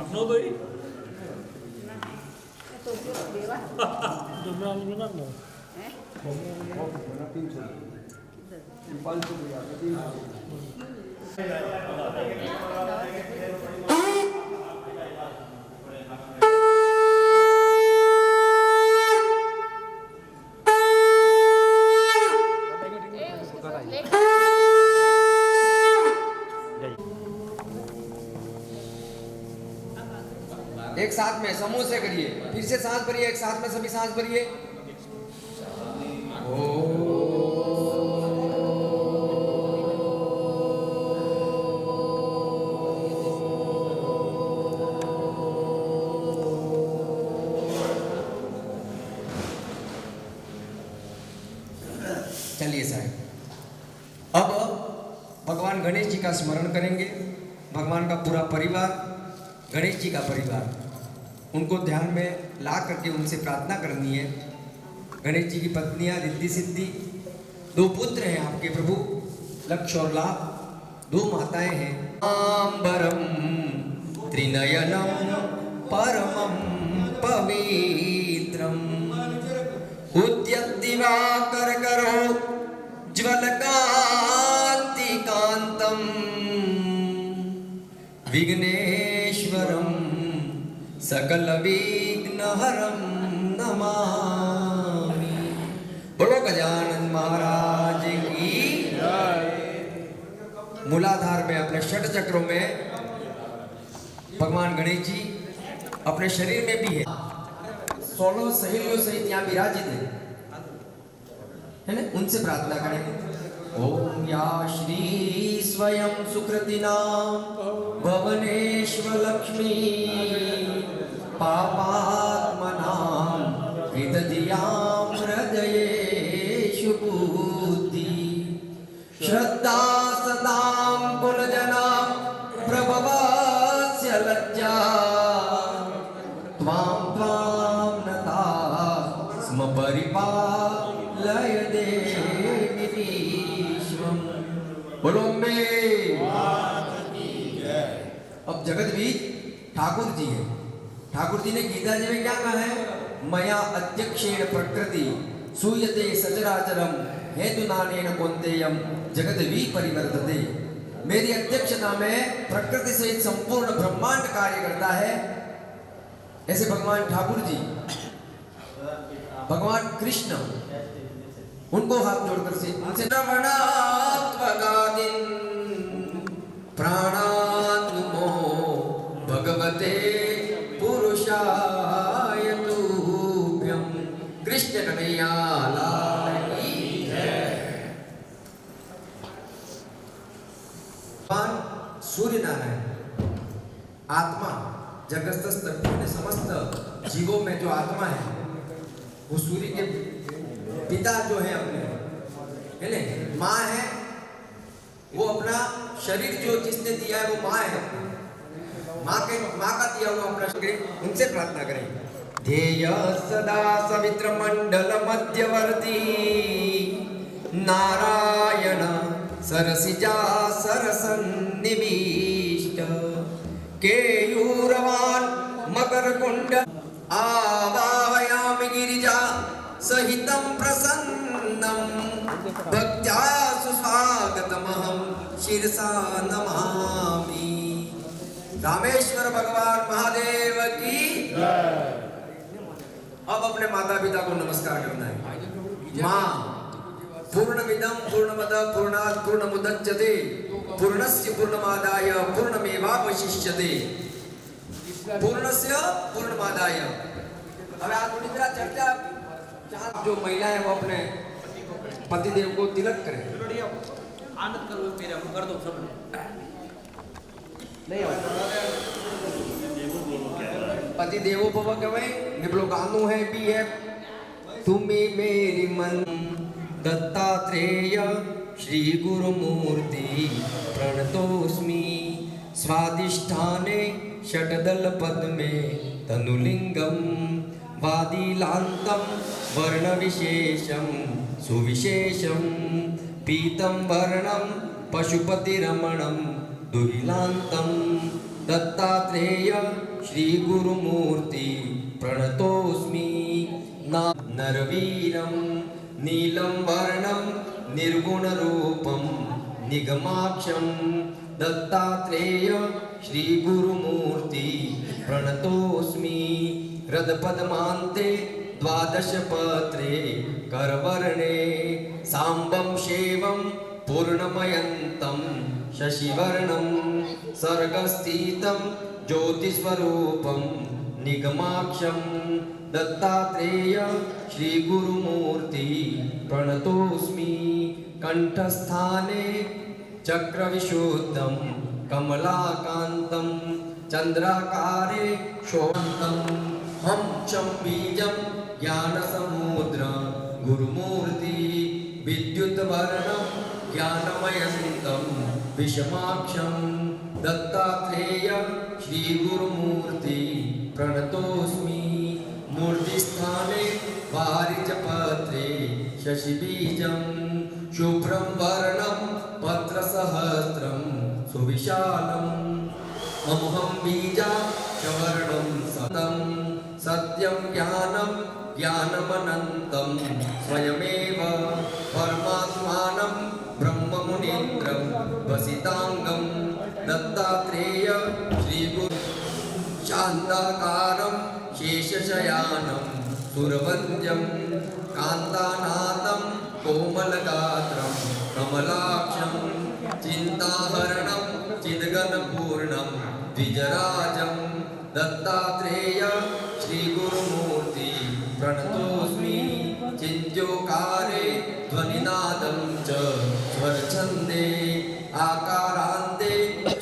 B: अपनो भाई जो मैं आलू ना
F: एक साथ में समूह से करिए, फिर से सांस भरिए, एक साथ में सभी सांस भरिए। चलिए साहब, अब भगवान गणेश जी का स्मरण करेंगे। भगवान का पूरा परिवार, गणेश जी का परिवार, उनको ध्यान में ला करके उनसे प्रार्थना करनी है। गणेश जी की पत्नियां रिद्धि सिद्धि, 2 पुत्र हैं आपके प्रभु, लक्ष्य और लाभ, 2 माताएं हैं। आंबरम त्रिनयनम परमम पवित्रम उद्यद्दिवाकर करो ज्वलकांति कांतम विघ्नेश्वरम सकल विघ्नहरम नमामि। बोलो गजानन महाराज की। मूलाधार में अपने षट चक्रों में भगवान गणेश जी अपने शरीर में भी है। 16 सहेलियों सहित यहाँ विराजित है ना, उनसे प्रार्थना करेंगे। ओम या श्री स्वयं सुकृतिनाम भवनेश्वर लक्ष्मी पापात्मनां हितधियां हृदयेषु बुद्धि श्रद्धा सदां कुलजनां प्रभवस्य लज्जा त्वां त्वां नता स्म परिपालय देवी विश्वम्। बोलो अम्बे। अब जगतवीर ठाकुर जी है। ठाकुर जी ने गीता जी में क्या कहा है? मया अध्यक्षेण प्रकृति सूयते सचराचरम हेतु नानेन कौन्तेयम जगतवी परिवर्तते। मेरी अध्यक्षता में प्रकृति सहित संपूर्ण ब्रह्मांड कार्य करता है। ऐसे भगवान ठाकुर जी, भगवान कृष्ण, उनको हाथ जोड़कर से उनसे श्रवणात्मकादिन प्राणान्नुमो भगवते पुरुषाय तुभ्यं। कृष्ण कन्हैया लाल की जय। भगवान सूर्य नारायण आत्मा, जगतस्थ समस्त जीवों में जो आत्मा है वो सूर्य के पिता जो है अपने, है ना, माँ है। वो अपना शरीर जो जिसने दिया है वो माँ है, माँ का दिया हुआ अपना शरीर, उनसे प्रार्थना करें। ध्येय सदा सवित्र मंडल मध्यवर्ती नारायण सरसिजा सरसन्निविष्ट केयूरवान मकर कुंड आवाहयामि गिरिजा सहितं प्रसन्नं भक्त्या सुस्वागतमहं शिरसा नमामि। रामेश्वर भगवान महादेव की जय। अब अपने माता पिता को नमस्कार करना है। माँ, पूर्णमिदं पूर्णमदः पूर्णात् पूर्णमुदच्यते पूर्णस्य पूर्णमादाय पूर्णमेवावशिष्यते। पूर्णस्य पूर्णमादाय। अब आज थोड़ी देर चर्चा, जो महिला है वो अपने पतिदेव को तिलक करें। आनंद करो मेरे, हम कर दो सब नहीं हो। पति देवो भव कवे निब्लोकानु है भी है। तुम्हें मेरी मन दत्तात्रेय श्री गुरु मूर्ति प्रणतोस्मि। स्वादिष्ठाने षटदल पद्मे तनुलिंगम वादिलांतम वर्ण विशेषम सुविशेषम पीतम वर्णम पशुपति रमणम दुर्लान्तं दत्तात्रेय श्रीगुरुमूर्ति प्रणतोऽस्मि नरवीरं नीलं वर्णं निर्गुणरूपं निगमाक्षं दत्तात्रेय श्रीगुरुमूर्ति प्रणतोऽस्मि हृदपद्मान्ते द्वादशपत्रे करवर्णे साम्बं शेवं पूर्णमयन्तं शशिवर्णं सर्गस्थितं ज्योतिस्वरूपं निगमाक्षं दत्तात्रेय श्रीगुरुमूर्ति प्रणतोऽस्मि कण्ठस्थाने चक्रविशुद्धं कमलाकान्तं चन्द्राकारे शोभन्तं हम चं बीजं ज्ञानसमुद्र गुरुमूर्ति विद्युद्वर्णं ज्ञानमयन्तं विषमाक्षं दत्तात्रेय श्रीगुरुमूर्ति प्रणतोऽस्मि मूर्तिस्थाने वारिजपत्रे शशिबीजं शुभ्रं वर्णं पत्रसहस्रं सुविशालम् अमुहं बीजाक्षवर्णं सतं सत्यं ज्ञानं ज्ञानमनन्तं स्वयमेव परमात्मानं ब्रह्ममुनीन्द्रं वसिताङ्गं दत्तात्रेय श्रीगुरु शान्ताकारं शेषशयानं सुरवन्द्यं कान्तानाथं कोमलगात्रं कमलाक्षं चिन्ताहरणं चिद्गणपूर्णं द्विजराजं दत्तात्रेय श्रीगुरुमूर्ति प्रणतोऽस्मि चिन्त्योकारे ध्वनिनादं च स्वरछन्दे आकारान्ते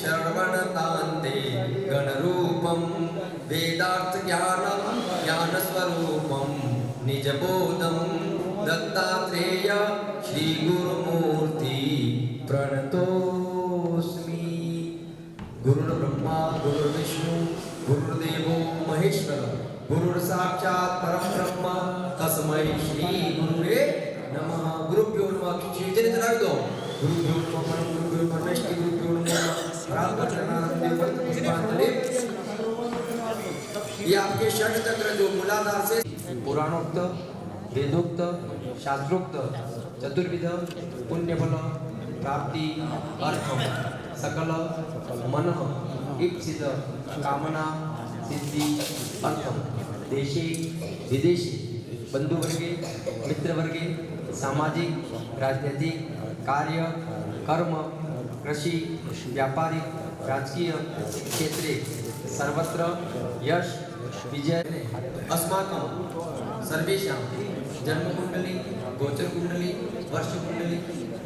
F: श्रवणतान्ते गणरूपं वेदार्थज्ञानं ज्ञानस्वरूपं निजबोधं दत्तात्रेय श्रीगुरुमूर्ति प्रणतोऽस्मि गुरुर्ब्रह्मा गुरुर्विष्णु गुरुर्देवो महेश्वर गुरुर्साक्षात् परब्रह्म तस्मै श्री गुरुवे नमः गुरुभ्यो नमः श्रीजन जनाब दो गुरुभ्यो नमः गुरुभ्यो परमेश्वर गुरुभ्यो नमः प्रार्थनानंद पुष्पांजलि ये आपके षट चक्र जो मूलाधार से पुराणोक्त वेदोक्त शास्त्रोक्त चतुर्विध पुण्यफल प्राप्ति अर्थ सकल मन इप्सित कामना सिद्धि अर्थम देशे विदेशी बंधुवर्गे मित्रवर्गे सामाजिक राजनीतिक कार्य कर्म कृषि व्यापारिक राजकीय क्षेत्रे सर्वत्र यश विजय अस्माकं सर्वेषां जन्मकुंडली गोचरकुंडली वर्षकुंडली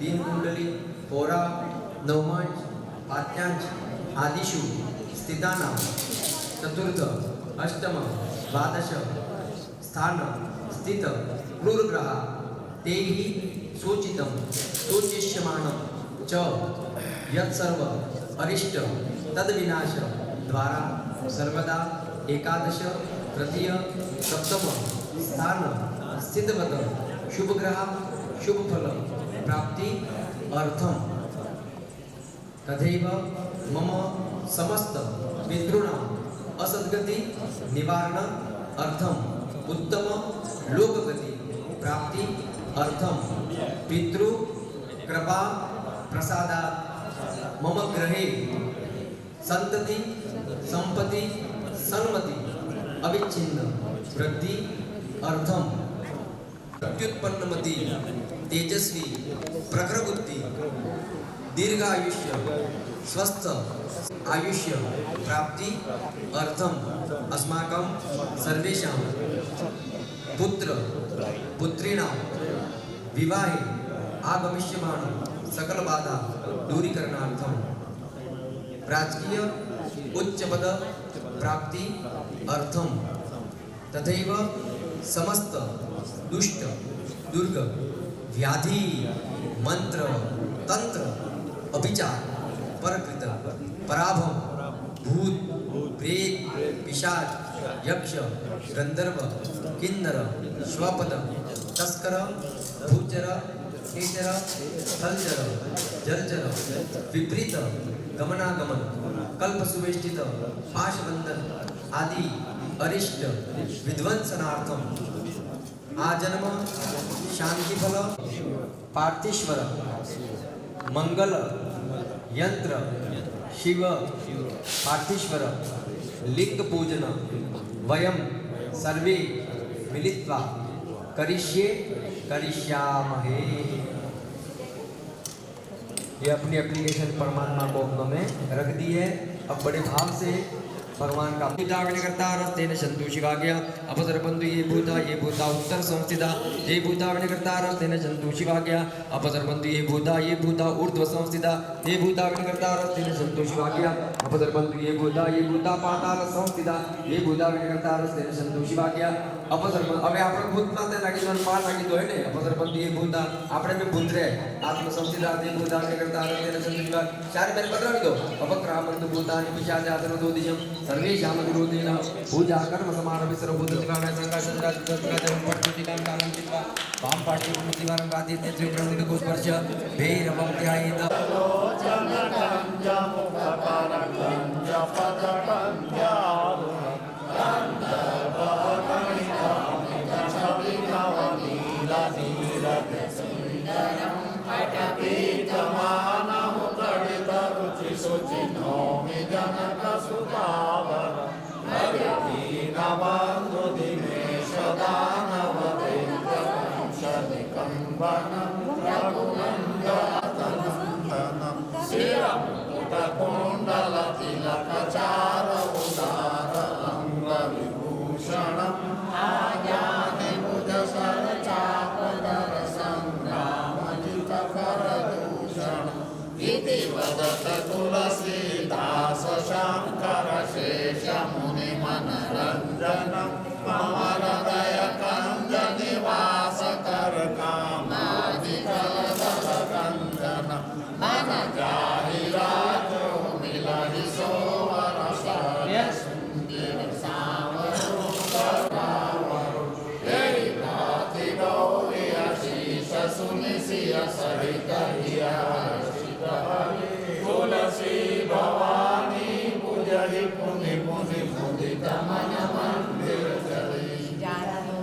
F: दिनकुंडली होरा नवमांश पाठ्यांश आदिषु स्थितानां चतुर्थ अष्टम द्वादश स्थान स्थित क्रूरग्रह तैः सूचितं सूचिष्यमाणं च यत्सर्व अरिष्ट तद्विनाश द्वारा सर्वदा एकादश तृतीय सप्तम स्थान स्थितवत शुभग्रह शुभफल प्राप्ति अर्थम तथैव मम समस्त पितॄणाम् असद्गति निवारण अर्थम उत्तम लोकगति प्राप्ति अर्थम पितृ कृपा प्रसादात् मम गृहे संतति संपत्ति सन्मति अविच्छिन्न वृद्धि अर्थम प्रत्युत्पन्नमति तेजस्वी प्रखर बुद्धि दीर्घायुष्य स्वस्थ आयुष्य प्राप्ति अर्थम अस्माकं सर्वेषां पुत्र पुत्रीणां विवाहे आगमिष्यमाण सकल बाधा दूरीकरणार्थम राजकीय उच्च पद प्राप्ति अर्थम तथैव समस्त दुष्ट दुर्ग व्याधि मंत्र तंत्र अभिचार परकृत पराभव भूत प्रेत पिशाच यक्ष गंधर्व किन्नर श्वपद तस्कर भूचर खेचर स्थलचर जलचर विपरीत गमनागमन कल्प सुवेष्टित पाशबंधन आदि अरिष्ट विध्वंसनार्थम आजन्म शांति फल पार्थीश्वर मंगल यंत्र शिव पार्थीश्वर लिंग पूजन वयम सर्वे मिलित्वा करिष्ये करिष्यामहे। ये अपनी एप्लीकेशन परमात्मा को अपनों में रख दी है। अब बड़े भाव से भगवान का करता रस्तेन संतोषिका गया अपसर बंधु ये भूता उत्तर संस्थिता ये भूता करता रस्तेन संतोषिका गया अपसर बंधु ये भूता ऊर्ध्व संस्थिता ये भूता करता रस्तेन संतोषिका गया अपसर बंधु ये भूता पाताल संस्थिता ये भूता करता रस्तेन संतोषिका गया अपसर હવે આપણે ભૂતમાં તે નાખી દો પાર નાખી દો ને अपसर बंधु ये भूता આપણે भी भूत रे आत्म संस्थिता ये भूता करता रस्तेन संतोषिका चार मेरे पत्र दो अपक्रा बंधु भूतानि पिशाच आसनो दो दिशम सर्वेषां विरोधेन पूजा कर्म समारभि सर्वभूतदिकानां संघासंराजं पठ्यतिकां कालं चित्वा वाम पार्श्वे पुण्यतिकारं गादिते त्रिप्रणितकोस्पर्श भैरवं ध्यायेत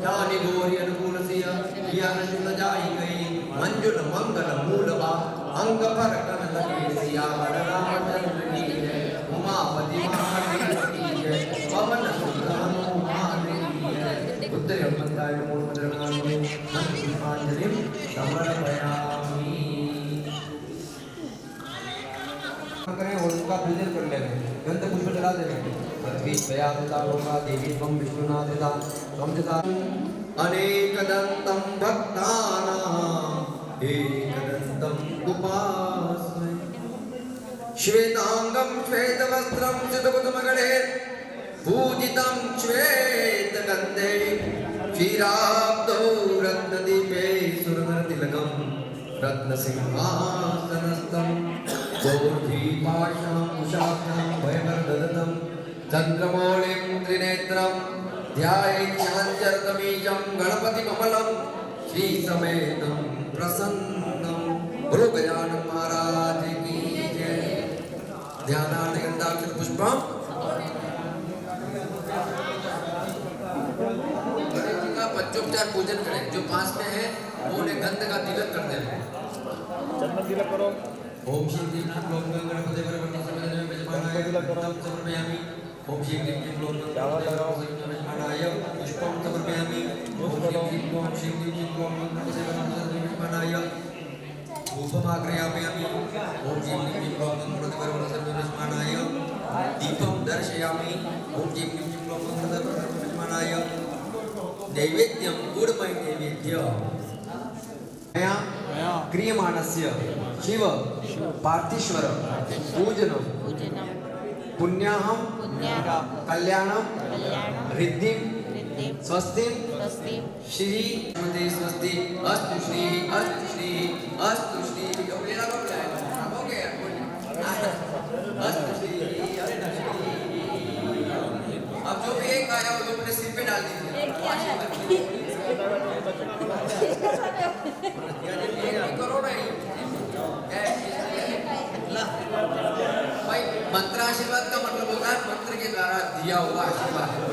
F: जानी गोरी अनुकूल सिया यह न जाई गई मंजुल मंगल मूलवा अंग पर कन लगे सिया रामचंद्र की है उमापति महादेवी है पवन सुत हनुमान की है उत्तरे मंदाय मूल मद्रणामि पुष्पांजलिं समर्पयामि। करें और उनका पूजन कर लेंगे गंध पुष्प चढ़ा देंगे पृथ्वी स्वयादिता लोका देवी त्वं विष्णुनादिता त्वं जता अनेकदन्तं भक्तानां एकदन्तं उपास्महे श्वेतांगं श्वेतवस्त्रं चितकुतुमगणे पूजितं श्वेतगन्धे क्षीराब्धौ रत्नदीपे सुरनरतिलकं रत्नसिंहासनस्थं गौरीपाशां भयवर्धदतं चन्द्रमौलिं त्रिनेत्रं ध्यायेच्छाञ्चरतमीशं गणपतिकमलं श्रीसमेतं प्रसन्नं बोलो गजानन महाराज की जय। ध्यानार्थ गंधाक्षर पुष्पम गणेश जी का पंचोपचार पूजन करें। जो पास में है वो उन्हें गंध का तिलक कर दें।
B: चंदन तिलक करो।
F: ओम श्री क्लीं क्लीं क्लों गणपते परवर्ती समयजने विजमानाय पुष्पं समर्पयामि। ओम श्री क्लीं क्लीं क्लों गणपते परवर्ती विजमानाय पुष्पं समर्पयामि। ओम श्री क्लीं क्लों गणपते परवर्ती विजमानाय धूपम् आग्रयामि। ओम श्री क्लीं क्लीं क्लों गणपते परवर्ती विजमानाय दीपं दर्शयामि। ओम श्री क्लीं क्लीं क्लों गणपते परवर्ती विजमानाय नैवेद्यं गुडमय नैवेद्य क्रियमाणस्य शिव पार्थीश्वर पूजनं पुण्याहं कल्याणं रिद्धिं स्वस्तिं श्री स्वस्ति अस्तु श्री अस्तु श्री अस्तु श्री अस्तु श्री। अब जो भी एक आया वो अपने सिर पे डाल दीजिए। आशीर्वाद का मतलब होता है मंत्र के द्वारा दिया हुआ आशीर्वाद।